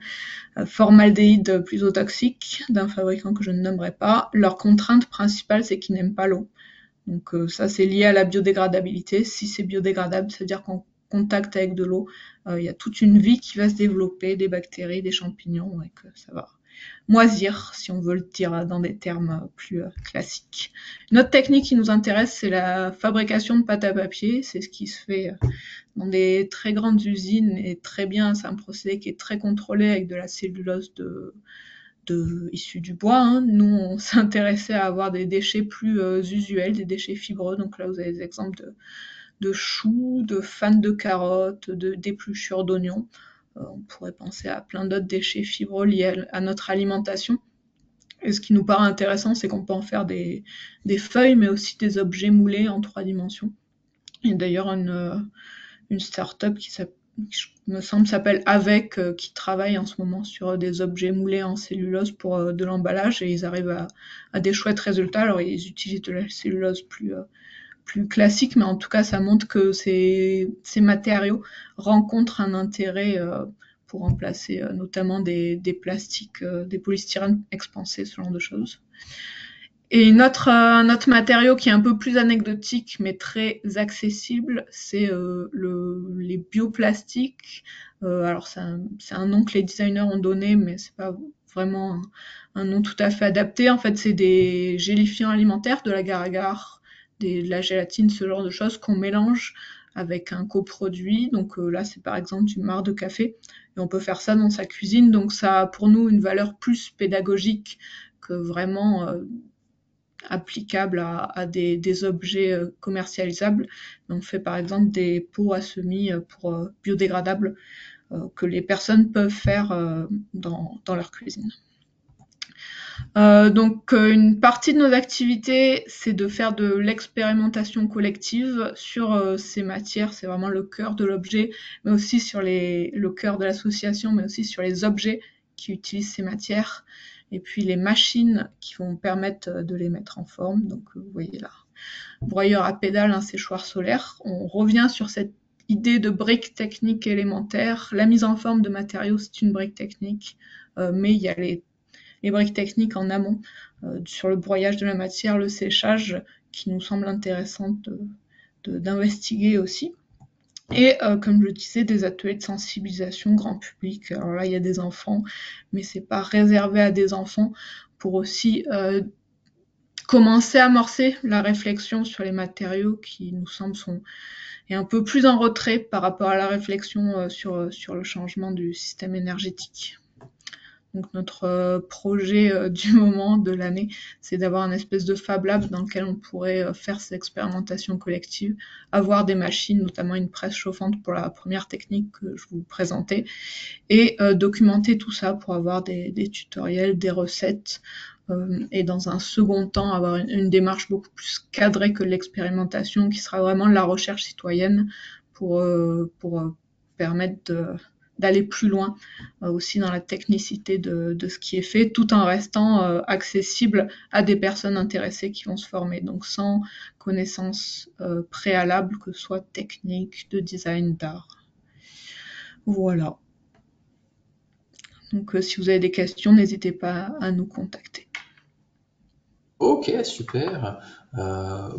formaldéhyde plutôt toxique d'un fabricant que je ne nommerai pas. Leur contrainte principale, c'est qu'ils n'aiment pas l'eau. Donc ça, c'est lié à la biodégradabilité. Si c'est biodégradable, ça veut dire qu'en contact avec de l'eau, il y a toute une vie qui va se développer, des bactéries, des champignons, et que ça va moisir, si on veut le dire dans des termes plus classiques. Une autre technique qui nous intéresse, c'est la fabrication de pâte à papier. C'est ce qui se fait dans des très grandes usines et très bien. C'est un procédé qui est très contrôlé avec de la cellulose issue du bois. Hein. Nous, on s'intéressait à avoir des déchets plus usuels, des déchets fibreux. Donc là, vous avez des exemples de choux, de fanes de carottes, d'épluchures d'oignons. On pourrait penser à plein d'autres déchets fibreux liés à notre alimentation. Et ce qui nous paraît intéressant, c'est qu'on peut en faire des feuilles, mais aussi des objets moulés en 3 dimensions. Il y a d'ailleurs une start-up qui me semble s'appelle Avec, qui travaille en ce moment sur des objets moulés en cellulose pour de l'emballage, et ils arrivent à des chouettes résultats. Alors ils utilisent de la cellulose plus classique, mais en tout cas ça montre que ces matériaux rencontrent un intérêt pour remplacer notamment des plastiques, des polystyrènes expansés, ce genre de choses. Et un autre matériau qui est un peu plus anecdotique mais très accessible, c'est les bioplastiques. Alors c'est un nom que les designers ont donné, mais c'est pas vraiment un nom tout à fait adapté. En fait, c'est des gélifiants alimentaires, de l'agar-agar, de la gélatine, ce genre de choses qu'on mélange avec un coproduit. Donc là, c'est par exemple du marc de café. Et on peut faire ça dans sa cuisine. Donc ça a pour nous une valeur plus pédagogique que vraiment applicable à des objets commercialisables. On fait par exemple des pots à semis pour biodégradables que les personnes peuvent faire dans leur cuisine. Donc une partie de nos activités, c'est de faire de l'expérimentation collective sur ces matières, c'est vraiment le cœur de l'objet, mais aussi sur le cœur de l'association, mais aussi sur les objets qui utilisent ces matières, et puis les machines qui vont permettre de les mettre en forme. Donc vous voyez là, broyeur à pédale, un séchoir solaire. On revient sur cette idée de briques techniques élémentaires. La mise en forme de matériaux, c'est une brique technique, mais il y a les briques techniques en amont, sur le broyage de la matière, le séchage, qui nous semble intéressant d'investiguer aussi. Et comme je le disais, des ateliers de sensibilisation grand public. Alors là, il y a des enfants, mais c'est pas réservé à des enfants, pour aussi commencer à amorcer la réflexion sur les matériaux qui nous semblent est un peu plus en retrait par rapport à la réflexion sur le changement du système énergétique. Donc notre projet du moment, de l'année, c'est d'avoir un espèce de Fab Lab dans lequel on pourrait faire ces expérimentations collectives, avoir des machines, notamment une presse chauffante pour la première technique que je vous présentais, et documenter tout ça pour avoir des tutoriels, des recettes, et dans un second temps avoir une démarche beaucoup plus cadrée que l'expérimentation, qui sera vraiment de la recherche citoyenne pour permettre d'aller plus loin aussi dans la technicité de ce qui est fait, tout en restant accessible à des personnes intéressées qui vont se former, donc sans connaissances préalables, que ce soit technique, de design, d'art. Voilà. Donc si vous avez des questions, n'hésitez pas à nous contacter. Ok, super.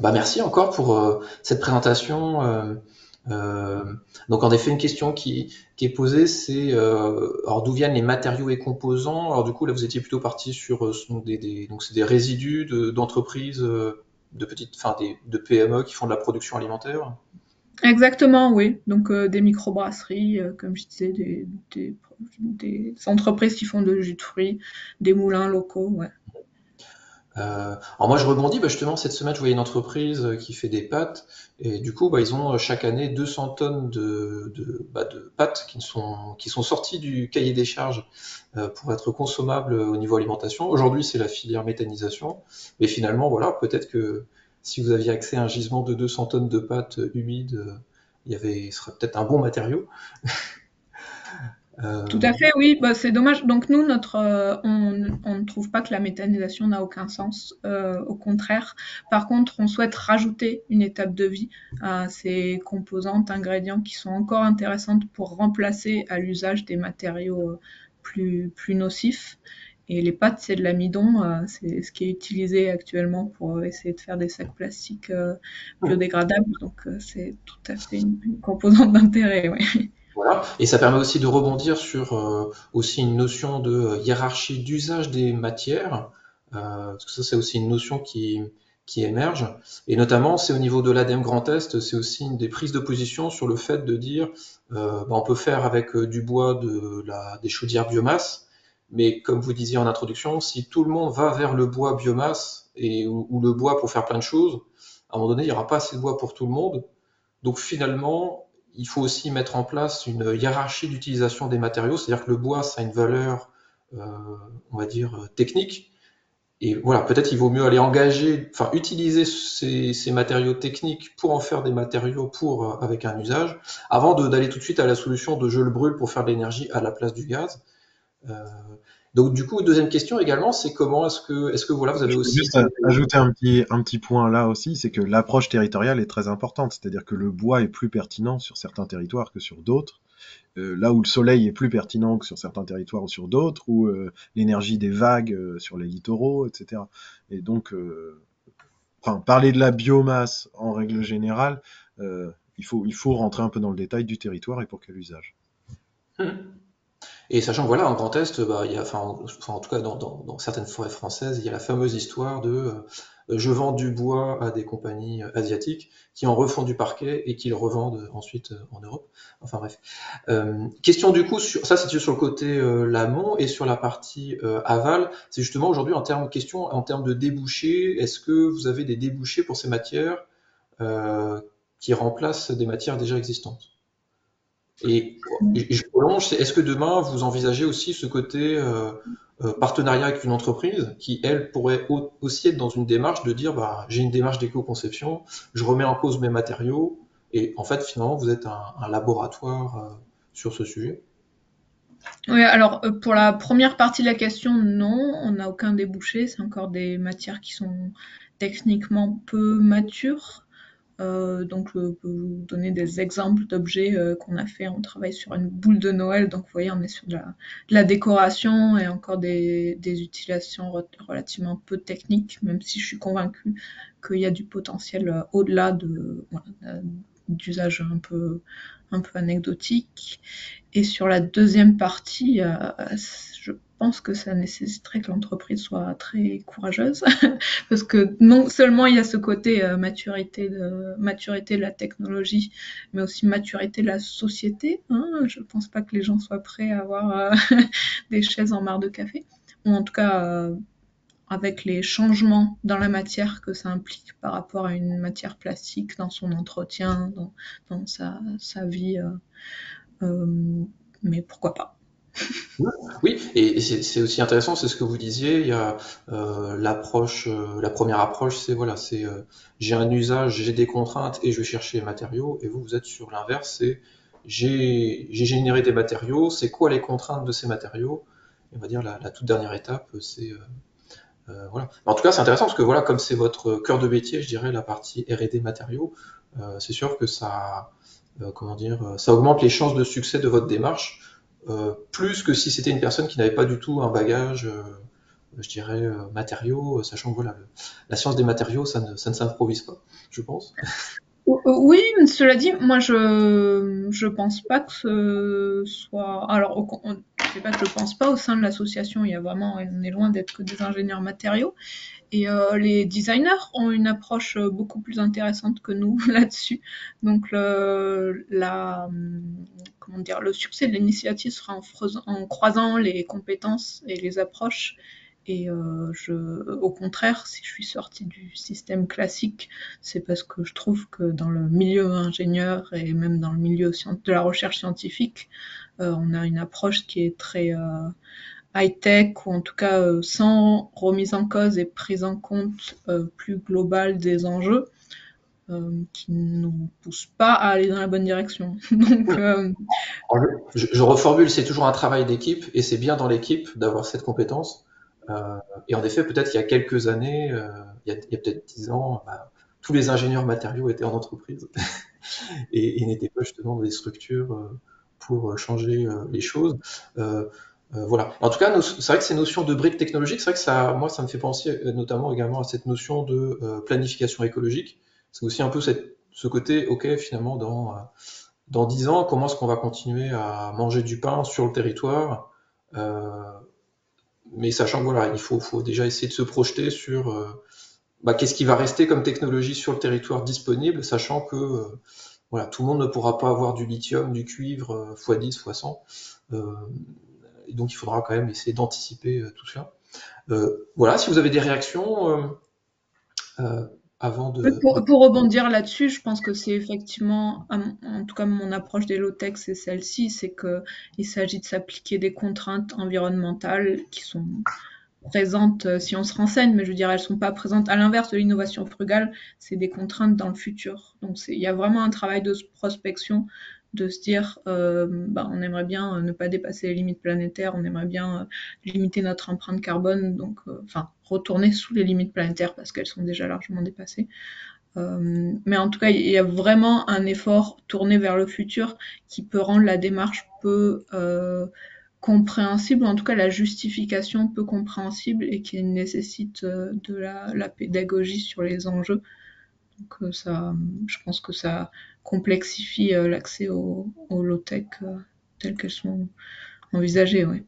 Merci encore pour cette présentation. Donc en effet, une question qui est posée, c'est alors d'où viennent les matériaux et composants? Alors du coup, là, vous étiez plutôt parti sur donc c'est des résidus d'entreprises, de petites, enfin de PME qui font de la production alimentaire. Exactement, oui. Donc des microbrasseries, comme je disais, des entreprises qui font de jus de fruits, des moulins locaux, ouais. Alors moi je rebondis, justement cette semaine je voyais une entreprise qui fait des pâtes et du coup ils ont chaque année 200 tonnes de pâtes qui sont sorties du cahier des charges pour être consommables au niveau alimentation. Aujourd'hui c'est la filière méthanisation, mais finalement voilà, peut-être que si vous aviez accès à un gisement de 200 tonnes de pâtes humides, ce serait peut-être un bon matériau. Tout à fait, oui. Bah, c'est dommage. Donc nous, on ne trouve pas que la méthanisation n'a aucun sens. Au contraire. Par contre, on souhaite rajouter une étape de vie à ces composantes, ingrédients qui sont encore intéressantes pour remplacer à l'usage des matériaux plus nocifs. Et les pâtes, c'est de l'amidon. C'est ce qui est utilisé actuellement pour essayer de faire des sacs plastiques biodégradables. Donc c'est tout à fait une composante d'intérêt, oui. Voilà. Et ça permet aussi de rebondir sur aussi une notion de hiérarchie d'usage des matières, parce que ça c'est aussi une notion qui émerge. Et notamment, c'est au niveau de l'ADEME Grand Est, c'est aussi une des prises de position sur le fait de dire on peut faire avec du bois des chaudières biomasse, mais comme vous disiez en introduction, si tout le monde va vers le bois biomasse ou le bois pour faire plein de choses, à un moment donné, il n'y aura pas assez de bois pour tout le monde. Donc finalement, il faut aussi mettre en place une hiérarchie d'utilisation des matériaux, c'est-à-dire que le bois, ça a une valeur, on va dire, technique. Et voilà, peut-être il vaut mieux aller utiliser ces matériaux techniques pour en faire des matériaux avec un usage, avant d'aller tout de suite à la solution de je le brûle pour faire de l'énergie à la place du gaz. Donc du coup, deuxième question également, c'est comment est-ce que voilà, vous avez Je peux aussi juste ajouter un petit point là aussi, c'est que l'approche territoriale est très importante. C'est-à-dire que le bois est plus pertinent sur certains territoires que sur d'autres. Là où le soleil est plus pertinent que sur certains territoires ou sur d'autres, ou l'énergie des vagues sur les littoraux, etc. Et donc, parler de la biomasse en règle générale, il faut rentrer un peu dans le détail du territoire et pour quel usage. Et sachant que voilà, en Grand Est, bah, il y a, enfin, en tout cas dans certaines forêts françaises, il y a la fameuse histoire de je vends du bois à des compagnies asiatiques qui en refont du parquet et qui le revendent ensuite en Europe. Enfin bref. Question du coup, ça c'est sur le côté l'amont et sur la partie aval, c'est justement aujourd'hui en termes de débouchés, est-ce que vous avez des débouchés pour ces matières euh, qui remplacent des matières déjà existantes? Et, et je prolonge, est-ce que demain vous envisagez aussi ce côté partenariat avec une entreprise qui, elle, pourrait aussi être dans une démarche de dire bah, j'ai une démarche d'éco-conception, je remets en cause mes matériaux, et en fait, finalement, vous êtes un laboratoire sur ce sujet. Oui, alors pour la première partie de la question, non, on n'a aucun débouché, c'est encore des matières qui sont techniquement peu matures. Donc je peux vous donner des exemples d'objets qu'on a fait. On travaille sur une boule de Noël, donc vous voyez, on est sur de la décoration et encore des utilisations relativement peu techniques, même si je suis convaincue qu'il y a du potentiel au-delà voilà, d'usages un peu anecdotiques. Et sur la deuxième partie, je pense que ça nécessiterait que l'entreprise soit très courageuse, parce que non seulement il y a ce côté maturité de la technologie, mais aussi maturité de la société. Hein. Je pense pas que les gens soient prêts à avoir des chaises en marc de café, ou en tout cas avec les changements dans la matière que ça implique par rapport à une matière plastique dans son entretien, dans sa vie. Mais pourquoi pas. Oui, et c'est aussi intéressant, c'est ce que vous disiez. Il y a la première approche, c'est voilà, c'est j'ai un usage, j'ai des contraintes et je vais chercher les matériaux. Et vous êtes sur l'inverse, c'est j'ai généré des matériaux. C'est quoi les contraintes de ces matériaux? Et on va dire la toute dernière étape, c'est voilà. En tout cas, c'est intéressant parce que voilà, comme c'est votre cœur de métier, je dirais la partie R&D matériaux, c'est sûr que ça, comment dire, ça augmente les chances de succès de votre démarche, plus que si c'était une personne qui n'avait pas du tout un bagage, je dirais, matériaux, sachant que voilà, la science des matériaux, ça ne s'improvise pas, je pense. Oui, mais cela dit, moi je pense pas que ce soit. Alors, c'est pas que je pense pas, au sein de l'association, il y a vraiment, on est loin d'être que des ingénieurs matériaux. Et les designers ont une approche beaucoup plus intéressante que nous là-dessus. Donc comment dire, le succès de l'initiative sera en croisant les compétences et les approches. Et au contraire, si je suis sortie du système classique, c'est parce que je trouve que dans le milieu ingénieur et même dans le milieu de la recherche scientifique, on a une approche qui est très high-tech, ou en tout cas sans remise en cause et prise en compte plus globale des enjeux, qui ne nous poussent pas à aller dans la bonne direction. Donc, Je reformule, c'est toujours un travail d'équipe et c'est bien dans l'équipe d'avoir cette compétence. Et en effet, peut-être il y a quelques années, il y a peut-être 10 ans, bah, tous les ingénieurs matériaux étaient en entreprise et n'étaient pas justement dans des structures pour changer les choses. Euh, voilà. En tout cas, c'est vrai que ces notions de briques technologiques, c'est vrai que ça, moi, ça me fait penser notamment également à cette notion de planification écologique. C'est aussi un peu ce côté, ok, finalement, dans 10 ans, comment est-ce qu'on va continuer à manger du pain sur le territoire mais sachant que voilà, faut déjà essayer de se projeter sur bah, qu'est-ce qui va rester comme technologie sur le territoire disponible, sachant que voilà, tout le monde ne pourra pas avoir du lithium, du cuivre x10, x100. Euh, et donc il faudra quand même essayer d'anticiper tout cela. Voilà, si vous avez des réactions euh, avant de... pour rebondir là-dessus, je pense que c'est effectivement, en tout cas mon approche des low-tech, c'est celle-ci, c'est qu'il s'agit de s'appliquer des contraintes environnementales qui sont présentes si on se renseigne, mais je veux dire, elles sont pas présentes. À l'inverse de l'innovation frugale, c'est des contraintes dans le futur. Donc il y a vraiment un travail de prospection, de se dire, on aimerait bien ne pas dépasser les limites planétaires, on aimerait bien limiter notre empreinte carbone, donc retourner sous les limites planétaires parce qu'elles sont déjà largement dépassées. Mais en tout cas, il y a vraiment un effort tourné vers le futur qui peut rendre la démarche peu compréhensible, ou en tout cas la justification peu compréhensible, et qui nécessite de la pédagogie sur les enjeux. Donc je pense que ça complexifie l'accès aux low-tech telles qu'elles sont envisagé, oui.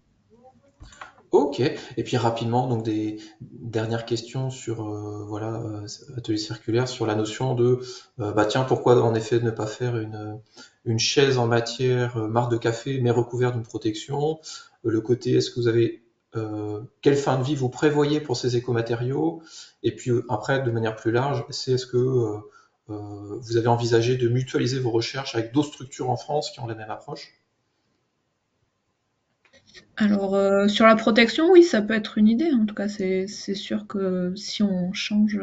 Ok. Et puis rapidement, donc des dernières questions sur voilà atelier circulaire sur la notion de bah tiens pourquoi en effet ne pas faire une chaise en matière marc de café mais recouverte d'une protection. Le côté est-ce que vous avez quelle fin de vie vous prévoyez pour ces écomatériaux et puis après de manière plus large c'est est-ce que vous avez envisagé de mutualiser vos recherches avec d'autres structures en France qui ont la même approche? Alors, sur la protection, oui, ça peut être une idée. En tout cas, c'est sûr que si on change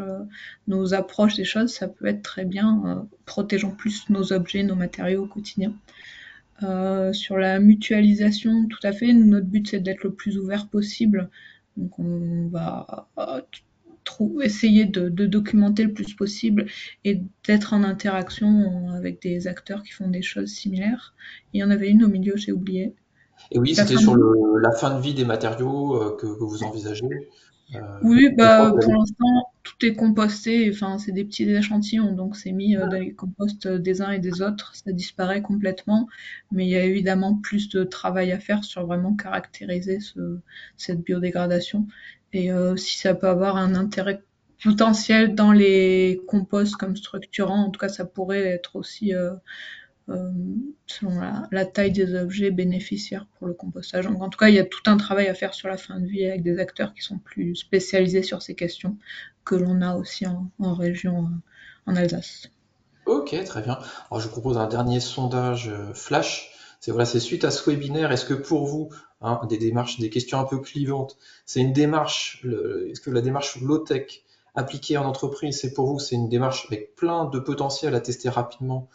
nos approches des choses, ça peut être très bien, protégeant plus nos objets, nos matériaux au quotidien. Sur la mutualisation, tout à fait, notre but c'est d'être le plus ouvert possible. Donc on va essayer de documenter le plus possible et d'être en interaction avec des acteurs qui font des choses similaires. Il y en avait une au milieu, j'ai oublié. Et oui, La c'était fin sur de vie. la fin de vie des matériaux que vous envisagez. Oui, Je crois bah, que vous pour avez- l'instant, tout est composté, enfin, c'est des petits échantillons, donc c'est mis dans les composts des uns et des autres, ça disparaît complètement, mais il y a évidemment plus de travail à faire sur vraiment caractériser cette biodégradation. Et si ça peut avoir un intérêt potentiel dans les composts comme structurant, en tout cas, ça pourrait être aussi euh, selon la taille des objets bénéficiaires pour le compostage. Donc, en tout cas, il y a tout un travail à faire sur la fin de vie avec des acteurs qui sont plus spécialisés sur ces questions que l'on a aussi en région, en Alsace. Ok, très bien. Alors, je vous propose un dernier sondage flash. C'est voilà, c'est suite à ce webinaire. Est-ce que pour vous, hein, des démarches, des questions un peu clivantes, c'est une démarche, est-ce que la démarche low-tech appliquée en entreprise, c'est pour vous, c'est une démarche avec plein de potentiel à tester rapidement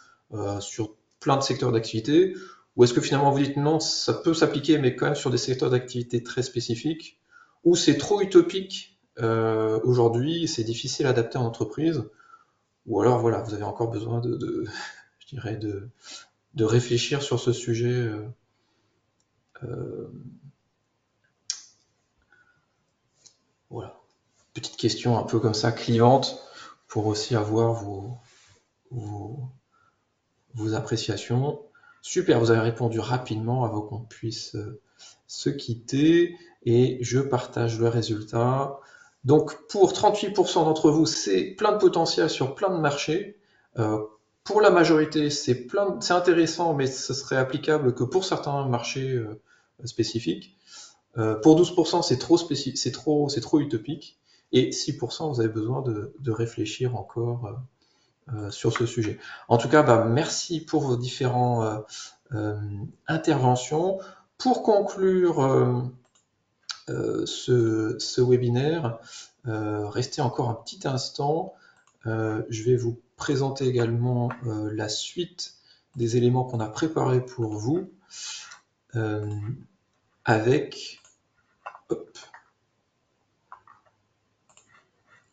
sur plein de secteurs d'activité, ou est-ce que finalement vous dites non, ça peut s'appliquer, mais quand même sur des secteurs d'activité très spécifiques, ou c'est trop utopique aujourd'hui, c'est difficile à adapter en entreprise? Ou alors, voilà, vous avez encore besoin je dirais, de réfléchir sur ce sujet. Euh, voilà. Petite question un peu comme ça, clivante, pour aussi avoir vos, vos appréciations. Super, vous avez répondu rapidement avant qu'on puisse se quitter et je partage le résultat. Donc pour 38% d'entre vous, c'est plein de potentiel sur plein de marchés. Euh, pour la majorité, c'est intéressant, mais ce serait applicable que pour certains marchés spécifiques. Pour 12%, c'est trop utopique. Et 6%, vous avez besoin de réfléchir encore sur ce sujet. En tout cas, bah, merci pour vos différentes interventions. Pour conclure ce webinaire, restez encore un petit instant. Je vais vous présenter également la suite des éléments qu'on a préparés pour vous euh, avec hop,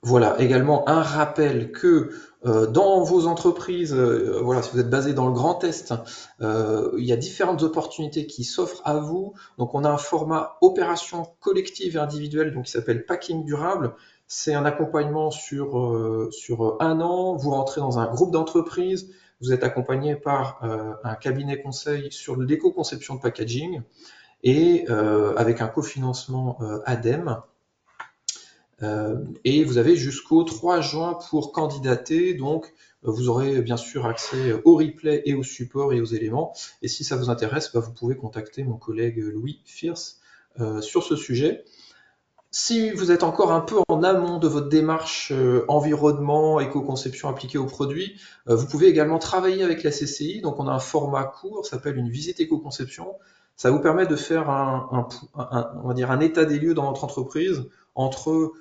voilà, également un rappel que dans vos entreprises, voilà, si vous êtes basé dans le Grand Est, il y a différentes opportunités qui s'offrent à vous. Donc on a un format opération collective et individuelle donc qui s'appelle Packing Durable. C'est un accompagnement sur un an. Vous rentrez dans un groupe d'entreprises. Vous êtes accompagné par un cabinet conseil sur l'éco-conception de packaging et avec un cofinancement ADEME. Et vous avez jusqu'au 3 juin pour candidater, donc vous aurez bien sûr accès au replay et au support et aux éléments. Et si ça vous intéresse, bah, vous pouvez contacter mon collègue Louis Fierce sur ce sujet. Si vous êtes encore un peu en amont de votre démarche environnement, éco-conception appliquée aux produits, vous pouvez également travailler avec la CCI. Donc on a un format court, ça s'appelle une visite éco-conception. Ça vous permet de faire on va dire un état des lieux dans votre entreprise entre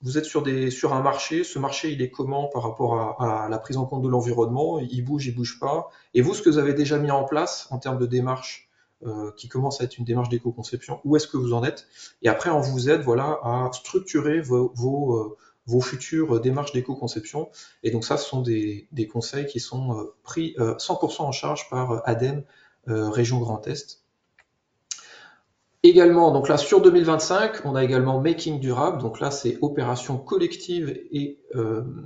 vous êtes sur un marché, ce marché il est comment par rapport à la prise en compte de l'environnement, il bouge pas. Et vous, ce que vous avez déjà mis en place en termes de démarche qui commence à être une démarche d'éco-conception, où est-ce que vous en êtes? Et après, on vous aide voilà, à structurer vos futures démarches d'éco-conception. Et donc ça, ce sont des conseils qui sont pris 100% en charge par ADEME Région Grand Est. Également, donc là sur 2025, on a également Making Durable, donc là c'est opération collective et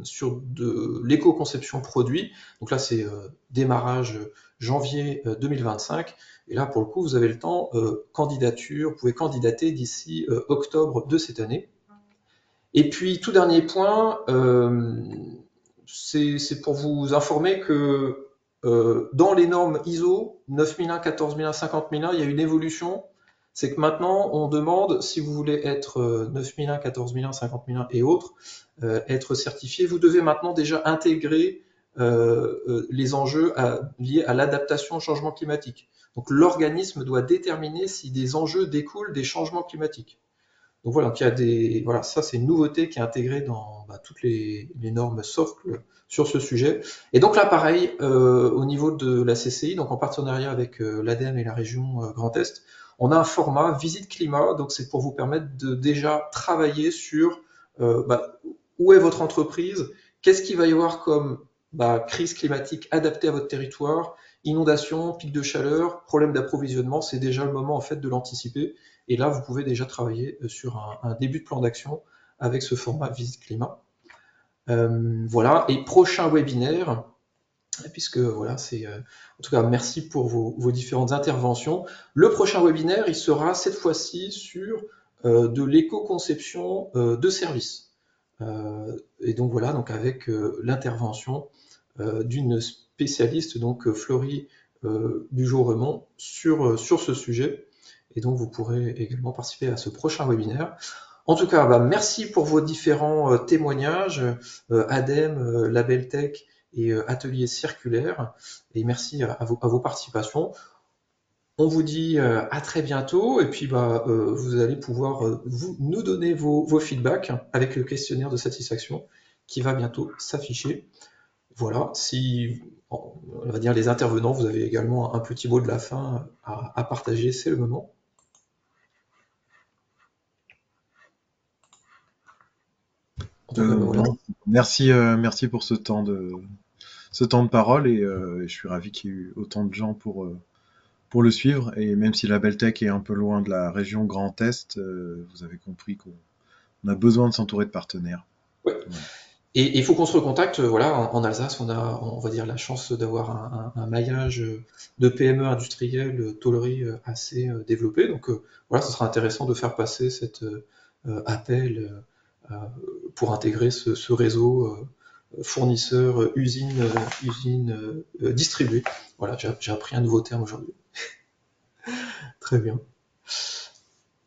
sur de l'éco-conception produit. Donc là c'est démarrage janvier 2025. Et là, pour le coup, vous avez le temps, candidature, vous pouvez candidater d'ici octobre de cette année. Et puis, tout dernier point, c'est pour vous informer que dans les normes ISO 9001, 14001, 50001, il y a une évolution. C'est que maintenant, on demande, si vous voulez être 9001, 14001, 50001 et autres, être certifié, vous devez maintenant déjà intégrer les enjeux liés à l'adaptation au changement climatique. Donc l'organisme doit déterminer si des enjeux découlent des changements climatiques. Donc voilà, donc il y a voilà, ça c'est une nouveauté qui est intégrée dans toutes les normes socles sur ce sujet. Et donc là, pareil, au niveau de la CCI, donc en partenariat avec l'ADEME et la région Grand Est, on a un format visite climat, donc c'est pour vous permettre de déjà travailler sur où est votre entreprise, qu'est-ce qu'il va y avoir comme crise climatique adaptée à votre territoire, inondation, pic de chaleur, problème d'approvisionnement, c'est déjà le moment en fait de l'anticiper. Et là, vous pouvez déjà travailler sur un début de plan d'action avec ce format visite climat. Voilà, et prochain webinaire, puisque voilà, en tout cas, merci pour vos différentes interventions. Le prochain webinaire, il sera cette fois-ci sur de l'éco-conception de services. Et donc voilà, donc avec l'intervention d'une spécialiste, donc Florie Bugeaud-Remond, sur ce sujet. Et donc vous pourrez également participer à ce prochain webinaire. En tout cas, merci pour vos différents témoignages, ADEME, Labeltech et Atelier Circulaire. Et merci à vos participations. On vous dit à très bientôt. Et puis vous allez pouvoir nous donner vos feedbacks avec le questionnaire de satisfaction qui va bientôt s'afficher. Voilà, si on va dire les intervenants, vous avez également un petit mot de la fin à partager, c'est le moment. Merci pour ce temps de parole et je suis ravi qu'il y ait eu autant de gens pour le suivre. Et même si Labeltech est un peu loin de la région Grand Est, vous avez compris qu'on a besoin de s'entourer de partenaires. Ouais. Voilà. Et il faut qu'on se recontacte. Voilà, en Alsace, on va dire, la chance d'avoir un maillage de PME industrielles tôleries assez développé. Donc voilà, ce sera intéressant de faire passer cet appel pour intégrer ce réseau fournisseur, usine distribuée. Voilà, j'ai appris un nouveau terme aujourd'hui. Très bien.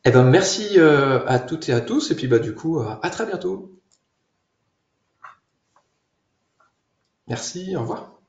Eh ben, merci à toutes et à tous, et puis du coup, à très bientôt. Merci, au revoir.